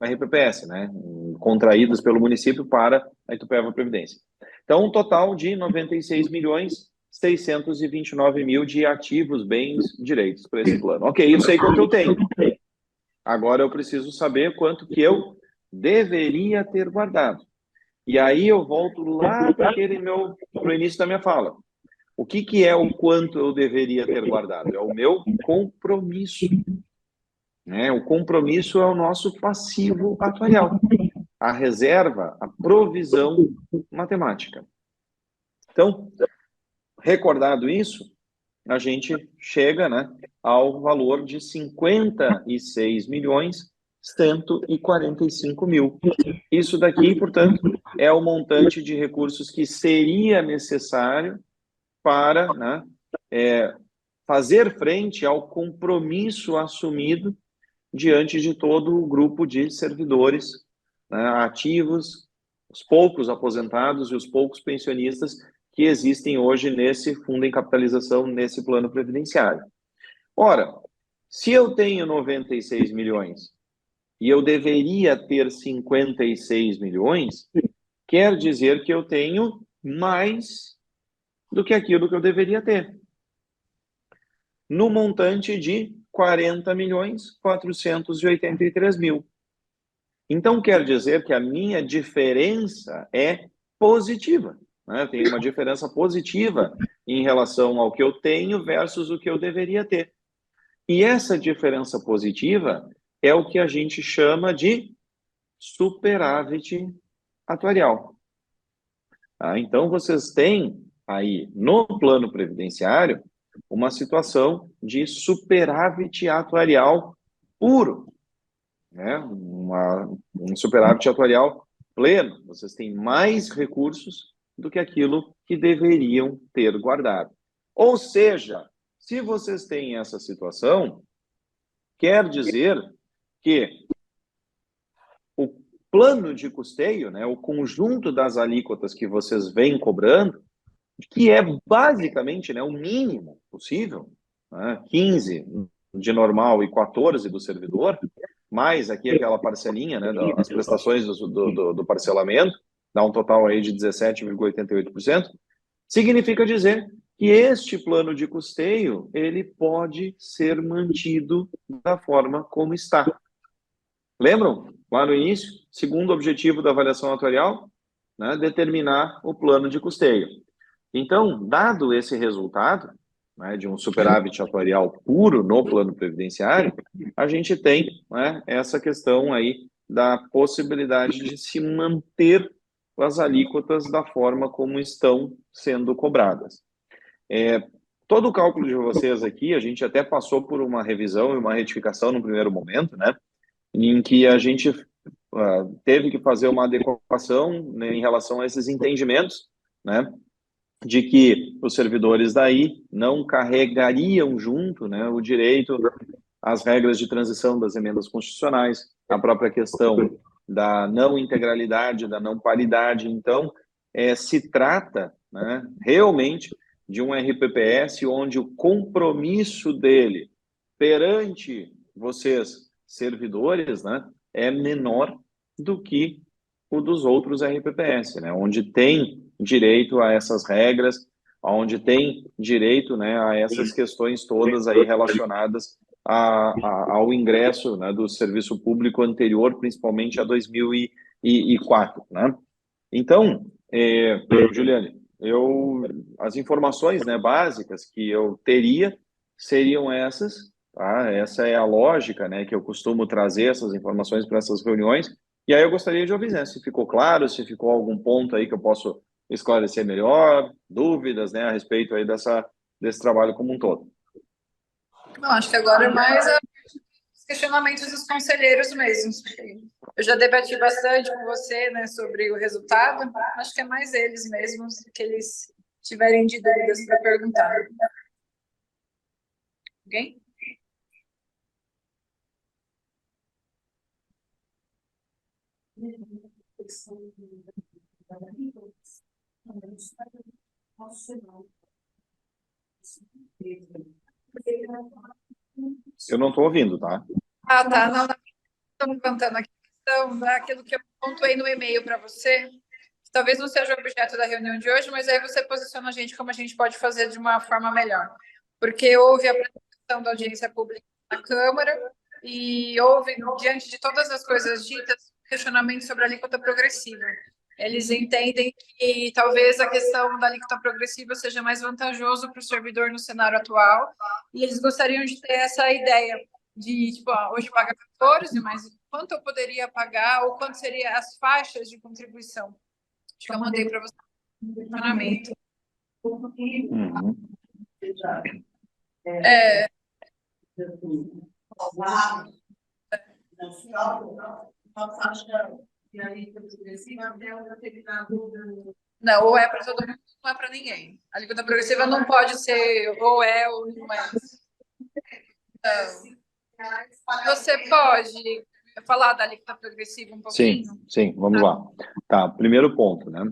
RPPS, né, contraídas pelo município para a Itupeva Previdência. Então, um total de 96.629.000 de ativos, bens, direitos para esse plano. Ok, eu sei quanto eu tenho. Agora eu preciso saber quanto que eu deveria ter guardado. E aí eu volto lá para o início da minha fala. O que é o quanto eu deveria ter guardado? É o meu compromisso. Né? O compromisso é o nosso passivo atuarial. A reserva, a provisão matemática. Então, recordado isso, a gente chega, né, ao valor de 56.145.000. Isso daqui, portanto, é o montante de recursos que seria necessário para, né, fazer frente ao compromisso assumido diante de todo o grupo de servidores, né, ativos, os poucos aposentados e os poucos pensionistas que existem hoje nesse fundo em capitalização, nesse plano previdenciário. Ora, se eu tenho 96 milhões e eu deveria ter 56 milhões, quer dizer que eu tenho mais do que aquilo que eu deveria ter. No montante de 40.483.000. Então, quer dizer que a minha diferença é positiva. Né? Tem uma diferença positiva em relação ao que eu tenho versus o que eu deveria ter. E essa diferença positiva é o que a gente chama de superávit atuarial. Então, vocês têm aí no plano previdenciário uma situação de superávit atuarial puro, né? Um superávit atuarial pleno. Vocês têm mais recursos do que aquilo que deveriam ter guardado. Ou seja, se vocês têm essa situação, quer dizer que o plano de custeio, né, o conjunto das alíquotas que vocês vêm cobrando, que é basicamente, né, o mínimo possível, né, 15 de normal e 14 do servidor, mais aqui aquela parcelinha, né, as prestações do parcelamento, dá um total aí de 17,88%, significa dizer que este plano de custeio, ele pode ser mantido da forma como está. Lembram? Lá no início, segundo objetivo da avaliação atuarial, né, determinar o plano de custeio. Então, dado esse resultado, né, de um superávit atuarial puro no plano previdenciário, a gente tem, né, essa questão aí da possibilidade de se manter as alíquotas da forma como estão sendo cobradas. Todo o cálculo de vocês aqui, a gente até passou por uma revisão e uma retificação no primeiro momento, né, em que a gente teve que fazer uma adequação, né, em relação a esses entendimentos, né, de que os servidores daí não carregariam junto, né, o direito às regras de transição das emendas constitucionais, a própria questão da não integralidade, da não paridade. Então, se trata né, realmente de um RPPS onde o compromisso dele perante vocês, servidores, né, é menor do que o dos outros RPPS, né, onde tem direito a essas regras, onde tem direito, né, a essas questões todas aí relacionadas ao ingresso, né, do serviço público anterior, principalmente a 2004, né? Então, Juliane, as informações, né, básicas que eu teria seriam essas, tá? Essa é a lógica, né, que eu costumo trazer essas informações para essas reuniões. E aí eu gostaria de ouvir, né, se ficou claro, se ficou algum ponto aí que eu posso esclarecer melhor, dúvidas, né, a respeito aí desse trabalho como um todo. Não, acho que agora é mais os questionamentos dos conselheiros mesmos. Eu já debati bastante com você, né, sobre o resultado. Acho que é mais eles mesmos que eles tiverem de dúvidas para perguntar. Alguém? Eu não estou ouvindo, tá? Ah, tá. Não, estamos levantando aqui a questão daquilo que eu pontuei no e-mail para você. Talvez não seja o objeto da reunião de hoje, mas aí você posiciona a gente como a gente pode fazer de uma forma melhor. Porque houve a apresentação da audiência pública na Câmara e houve, diante de todas as coisas ditas, questionamento sobre a alíquota progressiva. Eles entendem que talvez a questão da alíquota progressiva seja mais vantajoso para o servidor no cenário atual e eles gostariam de ter essa ideia de, tipo, hoje paga 14, mas quanto eu poderia pagar ou quanto seriam as faixas de contribuição. Acho que eu mandei para você o questionamento. Uhum. Não, ou é para todo mundo, não é para ninguém. A alíquota progressiva não pode ser ou é ou não é. Então, você pode falar da alíquota progressiva um pouquinho? Sim, vamos lá. Tá, primeiro ponto, né?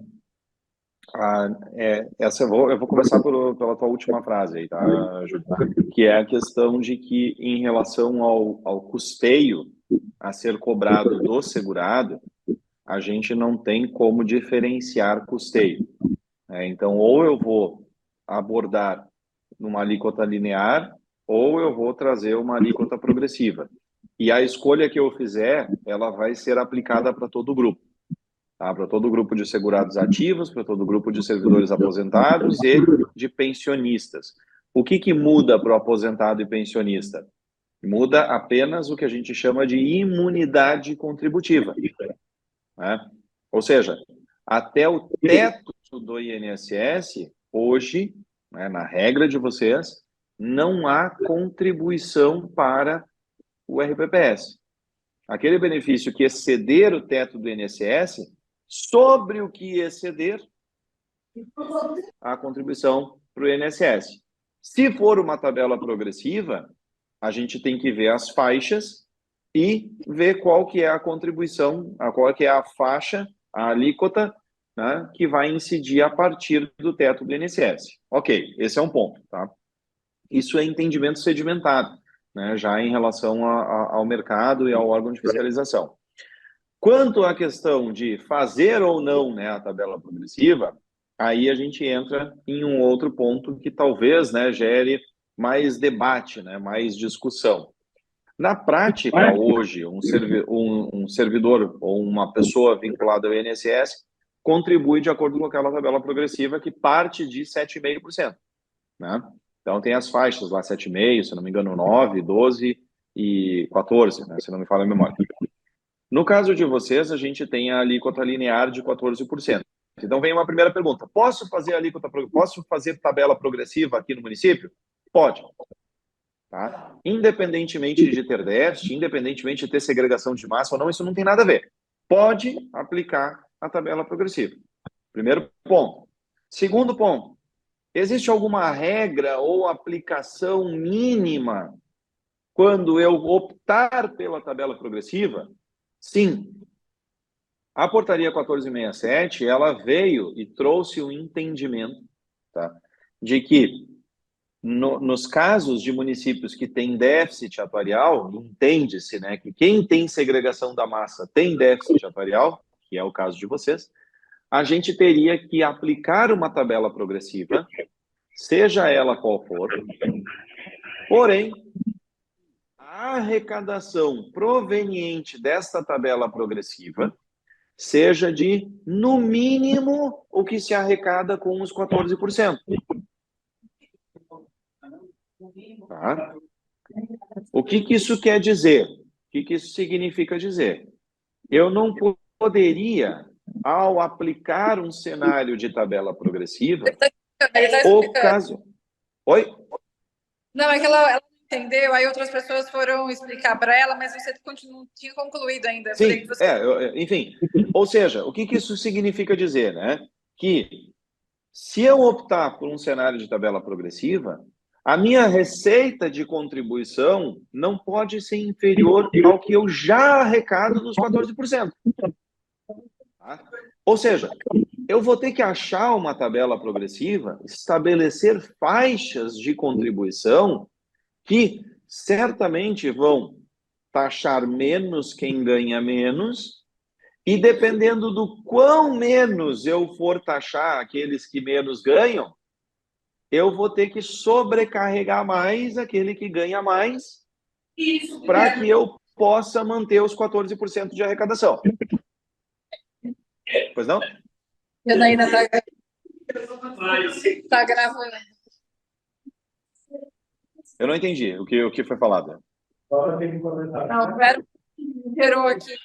Essa eu vou começar pela tua última frase aí, tá, Júlio? Que é a questão de que, em relação ao custeio a ser cobrado do segurado, a gente não tem como diferenciar custeio. Então, ou eu vou abordar numa alíquota linear, ou eu vou trazer uma alíquota progressiva. E a escolha que eu fizer, ela vai ser aplicada para todo o grupo. Tá? Para todo o grupo de segurados ativos, para todo o grupo de servidores aposentados e de pensionistas. O que muda para o aposentado e pensionista? Muda apenas o que a gente chama de imunidade contributiva. Né? Ou seja, até o teto do INSS, hoje, né, na regra de vocês, não há contribuição para o RPPS. Aquele benefício que exceder o teto do INSS, sobre o que exceder a contribuição para o INSS. Se for uma tabela progressiva, a gente tem que ver as faixas e ver qual que é a contribuição, qual que é a faixa, a alíquota, né, que vai incidir a partir do teto do INSS. Ok, esse é um ponto, tá? Isso é entendimento sedimentado, né, já em relação ao mercado e ao órgão de fiscalização. Quanto à questão de fazer ou não, né, a tabela progressiva, aí a gente entra em um outro ponto que talvez, né, gere mais debate, né, mais discussão. Na prática, hoje, um servidor ou uma pessoa vinculada ao INSS contribui de acordo com aquela tabela progressiva que parte de 7,5%. Né? Então, tem as faixas lá, 7,5%, se não me engano, 9%, 12% e 14%, né, se não me falha a memória. No caso de vocês, a gente tem a alíquota linear de 14%. Então, vem uma primeira pergunta. Posso fazer tabela progressiva aqui no município? Pode. Tá? Independentemente de ter déficit, independentemente de ter segregação de massa ou não, isso não tem nada a ver. Pode aplicar a tabela progressiva. Primeiro ponto. Segundo ponto. Existe alguma regra ou aplicação mínima quando eu optar pela tabela progressiva? Sim. A portaria 1467, ela veio e trouxe um entendimento, tá, de que nos casos de municípios que têm déficit atuarial, entende-se, né, que quem tem segregação da massa tem déficit atuarial, que é o caso de vocês, a gente teria que aplicar uma tabela progressiva, seja ela qual for, porém, a arrecadação proveniente desta tabela progressiva seja de, no mínimo, o que se arrecada com os 14%. Tá? O que isso quer dizer? O que isso significa dizer? Eu não poderia, ao aplicar um cenário de tabela progressiva, o caso... Oi? Não, é que ela não entendeu, aí outras pessoas foram explicar para ela, mas você não tinha concluído ainda. Sim, enfim. Ou seja, o que isso significa dizer, né? Que se eu optar por um cenário de tabela progressiva, a minha receita de contribuição não pode ser inferior ao que eu já arrecado dos 14%. Tá? Ou seja, eu vou ter que achar uma tabela progressiva, estabelecer faixas de contribuição que certamente vão taxar menos quem ganha menos, e dependendo do quão menos eu for taxar aqueles que menos ganham, eu vou ter que sobrecarregar mais aquele que ganha mais para que eu possa manter os 14% de arrecadação. Pois não? Janaína tá gravando. Eu não entendi o que foi falado. Não, esperou aqui.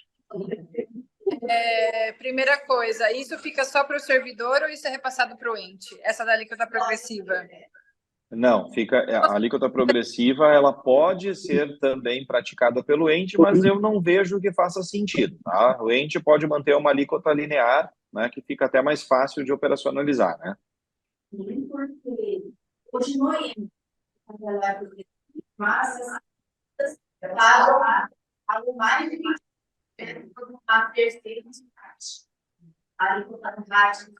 Primeira coisa, isso fica só para o servidor ou isso é repassado para o ente? Essa da alíquota progressiva? Não, a alíquota progressiva, ela pode ser também praticada pelo ente, mas eu não vejo que faça sentido, tá? O ente pode manter uma alíquota linear, né, que fica até mais fácil de operacionalizar, né? Porque continua indo mas algo mais de a terceira parte. A alíquota mais de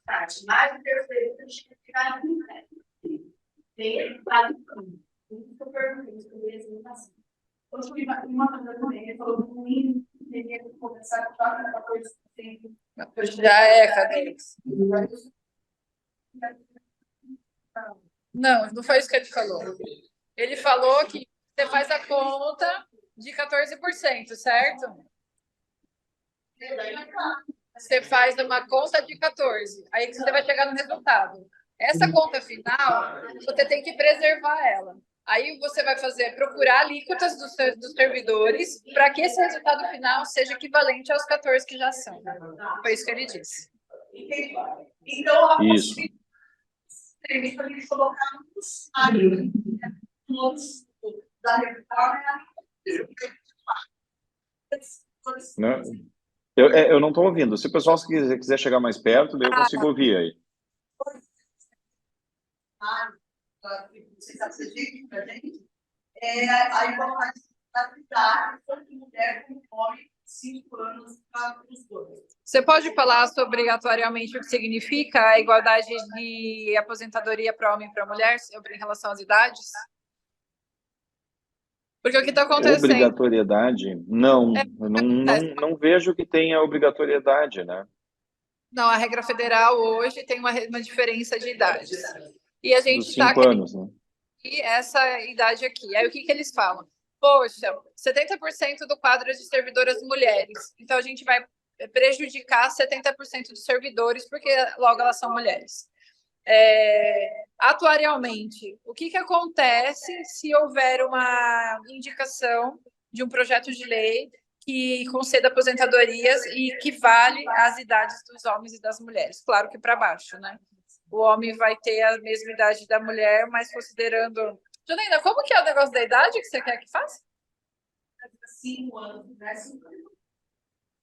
terceira ficar no tem isso eu perguntei sobre essa educação. Hoje uma coisa também, ele falou que o mínimo teria que começar a 14%. Já cadê? Não foi isso que ele falou. Ele falou que você faz a conta de 14%, certo? Você faz uma conta de 14%, aí você vai chegar no resultado. Essa conta final, você tem que preservar ela. Aí você vai procurar alíquotas dos servidores para que esse resultado final seja equivalente aos 14 que já são. Foi isso que ele disse. Então, isso. Eles colocaram nos da reforma. Eu não estou ouvindo. Se o pessoal quiser chegar mais perto, eu consigo ouvir aí. A igualdade de tanto mulher como homem, 5 anos para os dois. Você pode falar sobre atuarialmente o que significa a igualdade de aposentadoria para homem e para mulher em relação às idades? Porque o que está acontecendo... Obrigatoriedade? Não, não vejo que tenha obrigatoriedade, né? Não, a regra federal hoje tem uma diferença de idades. E a gente está querendo né? Essa idade aqui. Aí o que eles falam? Poxa, 70% do quadro é de servidoras mulheres. Então a gente vai prejudicar 70% dos servidores, porque logo elas são mulheres. Atuarialmente, o que acontece se houver uma indicação de um projeto de lei que conceda aposentadorias e que vale as idades dos homens e das mulheres? Claro que para baixo, né? O homem vai ter a mesma idade da mulher, mas considerando... Janaína, como que é o negócio da idade que você quer que faça? 5 anos, né? 5 anos.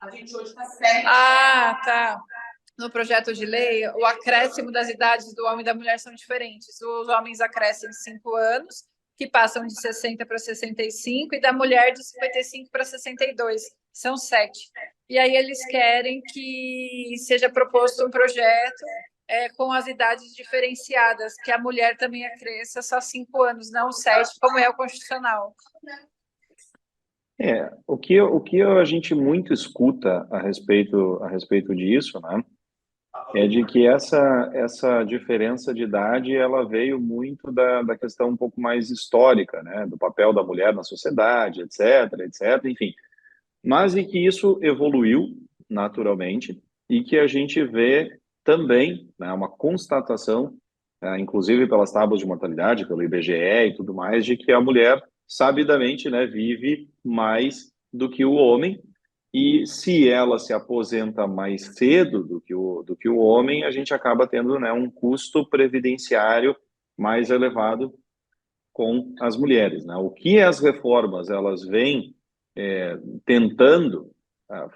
A gente hoje está 7. Ah, tá. No projeto de lei, o acréscimo das idades do homem e da mulher são diferentes. Os homens acrescem 5 anos que passam de 60 para 65, e da mulher de 55 para 62. São 7. E aí eles querem que seja proposto um projeto com as idades diferenciadas, que a mulher também cresça só 5 anos, não 7, como é o constitucional. O que a gente muito escuta a respeito disso, né, é de que essa diferença de idade, ela veio muito da questão um pouco mais histórica, né, do papel da mulher na sociedade, etc, enfim. Mas e que isso evoluiu naturalmente e que a gente vê também, né, uma constatação, inclusive pelas tábuas de mortalidade, pelo IBGE e tudo mais, de que a mulher, sabidamente, né, vive mais do que o homem, e se ela se aposenta mais cedo do que o homem, a gente acaba tendo, né, um custo previdenciário mais elevado com as mulheres, né? O que as reformas elas vêm tentando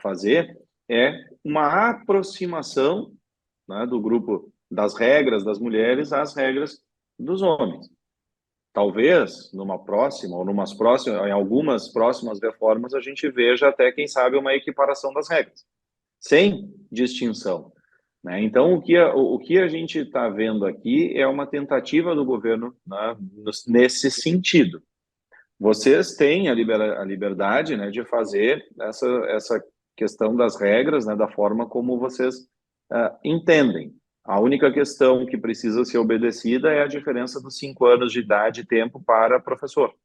fazer é uma aproximação, né, do grupo das regras das mulheres às regras dos homens. Talvez numa próxima ou em algumas próximas reformas a gente veja até, quem sabe, uma equiparação das regras, sem distinção, né? Então o que a gente está vendo aqui é uma tentativa do governo, né, nesse sentido. Vocês têm a liberdade, né, de fazer essa questão das regras, né, da forma como vocês entendem. A única questão que precisa ser obedecida é a diferença dos 5 anos de idade e tempo para professor,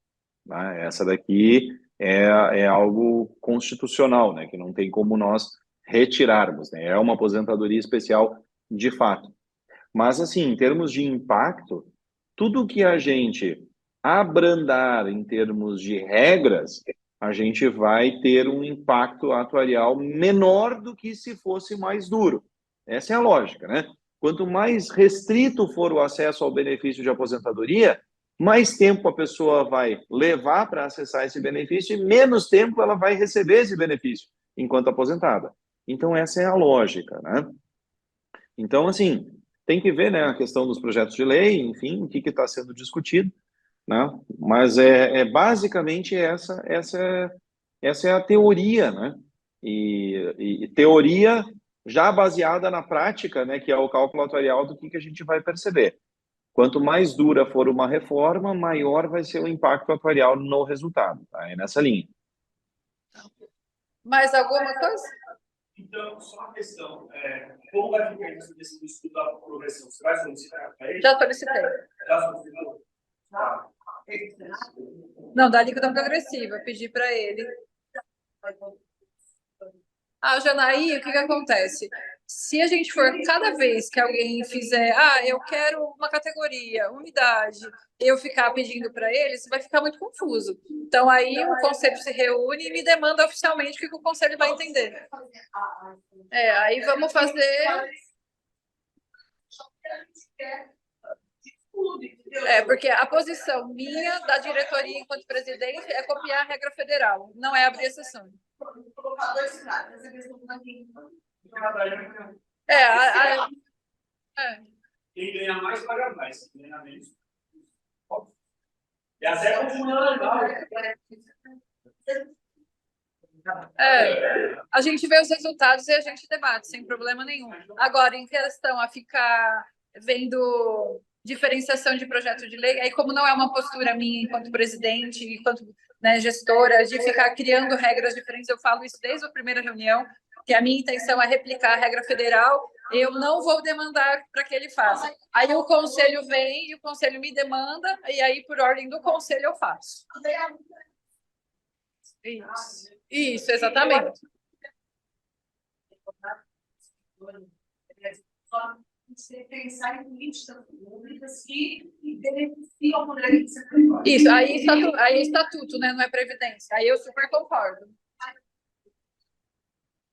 né? Essa daqui é algo constitucional, né, que não tem como nós retirarmos, né? É uma aposentadoria especial de fato. Mas, assim, em termos de impacto, tudo que a gente abrandar em termos de regras, a gente vai ter um impacto atuarial menor do que se fosse mais duro. Essa é a lógica, né? Quanto mais restrito for o acesso ao benefício de aposentadoria, mais tempo a pessoa vai levar para acessar esse benefício e menos tempo ela vai receber esse benefício enquanto aposentada. Então, essa é a lógica, né? Então, assim, tem que ver, né, a questão dos projetos de lei, enfim, o que está sendo discutido, né? Mas basicamente essa é a teoria, né? E teoria já baseada na prática, né, que é o cálculo atuarial do que a gente vai perceber. Quanto mais dura for uma reforma, maior vai ser o impacto atuarial no resultado, tá? É nessa linha. Mais alguma coisa? Então, só uma questão, como vai ficar isso desse estudo da progressão? Você vai solicitar para ele? Já solicitei. Já solicitou? Tá. Não, da alíquota progressiva, pedi para ele. Janaí, o que acontece? Se a gente for, cada vez que alguém fizer, eu quero uma categoria, unidade, eu ficar pedindo para eles, vai ficar muito confuso. Então, aí o conselho se reúne e me demanda oficialmente o que o conselho vai entender. Aí vamos fazer... porque a posição minha, da diretoria enquanto presidente, é copiar a regra federal, não é abrir exceção. Quem ganha mais, paga mais. Quem ganha menos. E até confusão legal. A gente vê os resultados e a gente debate, sem problema nenhum. Agora, em questão a ficar vendo diferenciação de projeto de lei, aí como não é uma postura minha enquanto presidente, enquanto, né, gestora, de ficar criando regras diferentes, eu falo isso desde a primeira reunião, que a minha intenção é replicar a regra federal, eu não vou demandar para que ele faça. Aí o conselho vem e o conselho me demanda, e aí, por ordem do conselho, eu faço. Isso, exatamente. Você pensar em políticas públicas que beneficiam a mulher. Isso, aí é estatuto, né? Não é previdência. Aí eu super concordo.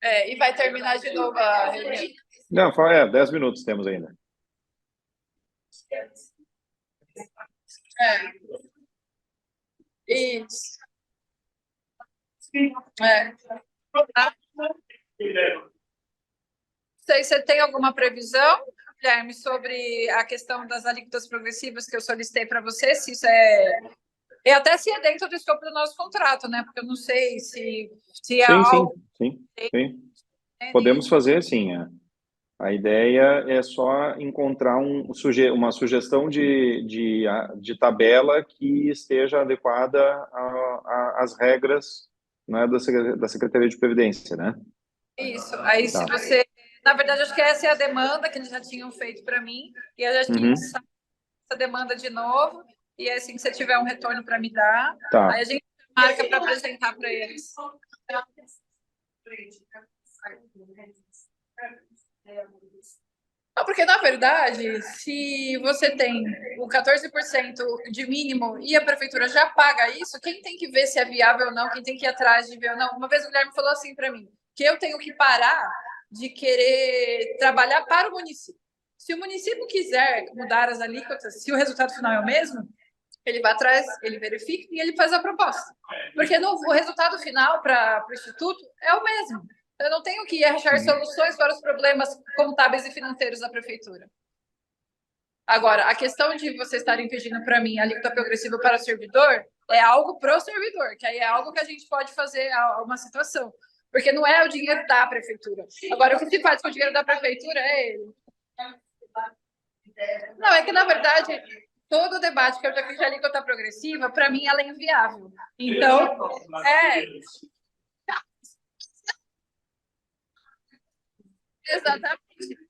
E vai terminar de novo a reunião. Não, 10 minutos temos ainda. Isso. Você tem alguma previsão, Guilherme, sobre a questão das alíquotas progressivas que eu solicitei para você, se isso é E até se é dentro do escopo do nosso contrato, né? Porque eu não sei se é Sim, sim, algo sim, sim. né, Podemos nisso. fazer, sim. A ideia é só encontrar uma sugestão de tabela que esteja adequada às regras, né, da Secretaria de Previdência, né? Isso. Aí, se Tá. você. Na verdade, acho que essa é a demanda que eles já tinham feito para mim. E eu acho que Uhum. essa demanda de novo. E assim que você tiver um retorno para me dar, Tá. aí a gente marca para apresentar para eles. Não, porque, na verdade, se você tem o 14% de mínimo e a prefeitura já paga isso, quem tem que ver se é viável ou não, quem tem que ir atrás de ver ou não. Uma vez o Guilherme falou assim para mim, que eu tenho que parar de querer trabalhar para o município. Se o município quiser mudar as alíquotas, se o resultado final é o mesmo, ele vai atrás, ele verifica e ele faz a proposta. Porque o resultado final para o Instituto é o mesmo. Eu não tenho que achar soluções para os problemas contábeis e financeiros da prefeitura. Agora, a questão de vocês estarem pedindo para mim a alíquota progressiva para o servidor é algo para o servidor, que aí é algo que a gente pode fazer uma situação. Porque não é o dinheiro da prefeitura. Agora, o que se faz com o dinheiro da prefeitura é ele. Não, é que, na verdade, todo o debate que eu já fiz de alíquota progressiva, para mim, ela é inviável. Então, exatamente.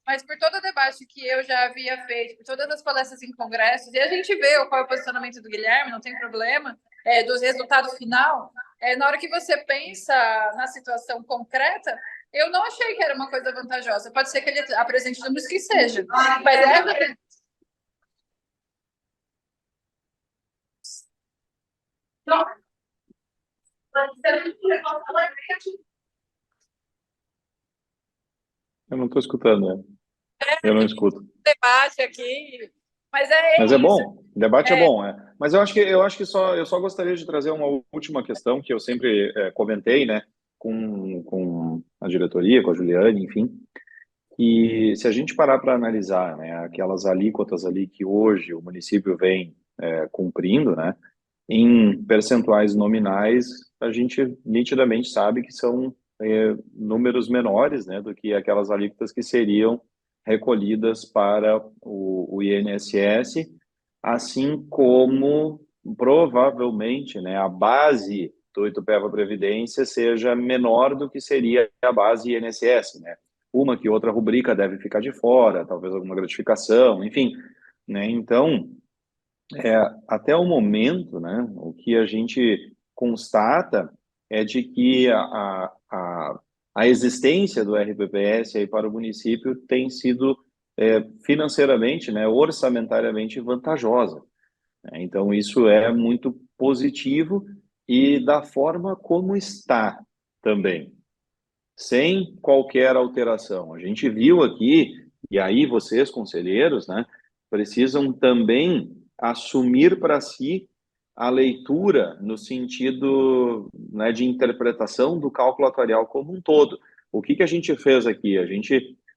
Mas por todo o debate que eu já havia feito, por todas as palestras em congressos, e a gente vê qual é o posicionamento do Guilherme, não tem problema, do resultado final, na hora que você pensa na situação concreta, eu não achei que era uma coisa vantajosa. Pode ser que ele apresente números que seja, mas Eu não estou escutando, né? Eu não escuto. debate aqui, mas Mas é isso. bom, o debate é bom, é. Mas eu só gostaria de trazer uma última questão que eu sempre comentei, né, com a diretoria, com a Juliane, enfim, e se a gente parar para analisar, né, aquelas alíquotas ali que hoje o município vem cumprindo, né, em percentuais nominais, a gente nitidamente sabe que são números menores, né, do que aquelas alíquotas que seriam recolhidas para o INSS, assim como provavelmente, né, a base do Itupeva Previdência seja menor do que seria a base INSS, né? Uma que outra rubrica deve ficar de fora, talvez alguma gratificação, enfim, né? Então, até o momento, né, o que a gente constata é de que a existência do RPPS aí para o município tem sido financeiramente, né, orçamentariamente vantajosa, né? Então, isso é muito positivo e da forma como está também, sem qualquer alteração. A gente viu aqui, e aí vocês, conselheiros, né, precisam também assumir para si a leitura no sentido, né, de interpretação do cálculo atuarial como um todo. O que a gente fez aqui?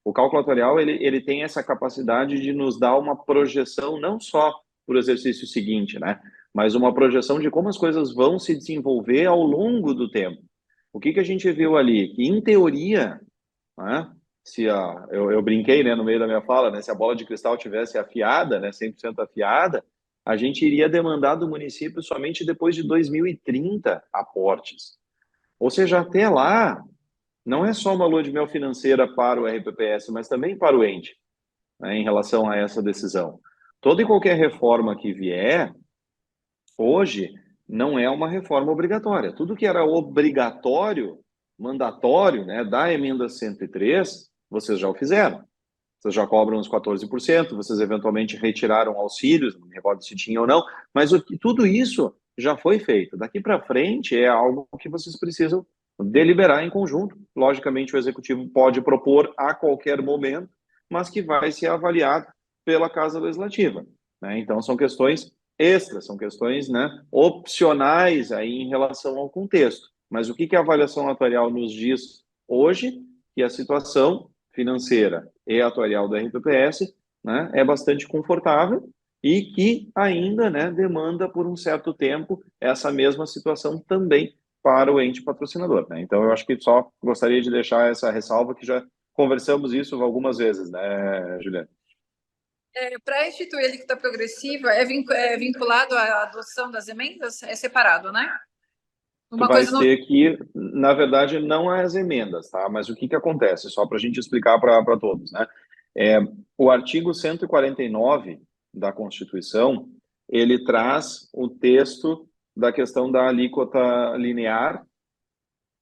O cálculo atuarial ele tem essa capacidade de nos dar uma projeção não só para o exercício seguinte, né, mas uma projeção de como as coisas vão se desenvolver ao longo do tempo. O que a gente viu ali? Que, em teoria, né, eu brinquei, né, no meio da minha fala, né, se a bola de cristal tivesse afiada, né, 100% afiada, a gente iria demandar do município somente depois de 2030 aportes. Ou seja, até lá, não é só uma lua de mel financeira para o RPPS, mas também para o ente, né, em relação a essa decisão. Toda e qualquer reforma que vier, hoje, não é uma reforma obrigatória. Tudo que era obrigatório, mandatório, né, da emenda 103, vocês já o fizeram. Vocês já cobram os 14%, vocês eventualmente retiraram auxílios, não me recordo se tinha ou não, mas tudo isso já foi feito. Daqui para frente é algo que vocês precisam deliberar em conjunto. Logicamente, o executivo pode propor a qualquer momento, mas que vai ser avaliado pela Casa Legislativa, né? Então, são questões extras, são questões, né, opcionais aí em relação ao contexto. Mas o que a avaliação atuarial nos diz hoje? Que a situação financeira e atuarial do RPPS, né, é bastante confortável e que ainda, né, demanda por um certo tempo essa mesma situação também para o ente patrocinador, né? Então, eu acho que só gostaria de deixar essa ressalva que já conversamos isso algumas vezes, né, Juliana? Para instituir a alíquota progressiva, é vinculado à adoção das emendas? É separado, né? Tu vais ter que, na verdade, não as emendas, tá? Mas o que que acontece? Só para a gente explicar para todos, né? O artigo 149 da Constituição, ele traz o texto da questão da alíquota linear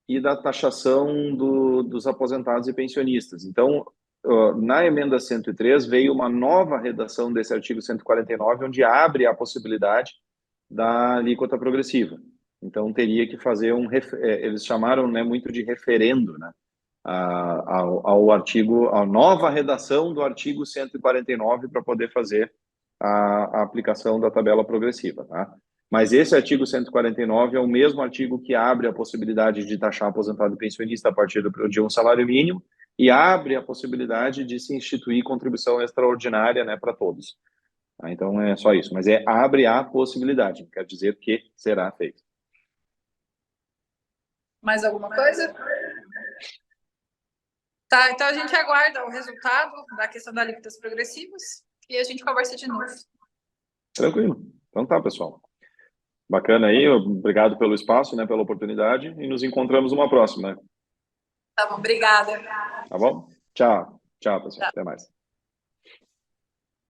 e da taxação dos aposentados e pensionistas. Então, na emenda 103, veio uma nova redação desse artigo 149, onde abre a possibilidade da alíquota progressiva. Então, teria que fazer eles chamaram, né, muito de referendo, né, ao artigo, a nova redação do artigo 149 para poder fazer a aplicação da tabela progressiva, tá? Mas esse artigo 149 é o mesmo artigo que abre a possibilidade de taxar aposentado e pensionista a partir de um salário mínimo e abre a possibilidade de se instituir contribuição extraordinária, né, para todos. Tá? Então, é só isso. Mas abre a possibilidade, quer dizer que será feito. Mais alguma coisa? Tá, então a gente aguarda o resultado da questão das alíquotas progressivas e a gente conversa de novo. Tranquilo. Então tá, pessoal. Bacana aí, obrigado pelo espaço, né, pela oportunidade, e nos encontramos numa próxima. Tá bom, obrigada. Tá bom? Tchau. Tchau, pessoal. Tchau. Até mais.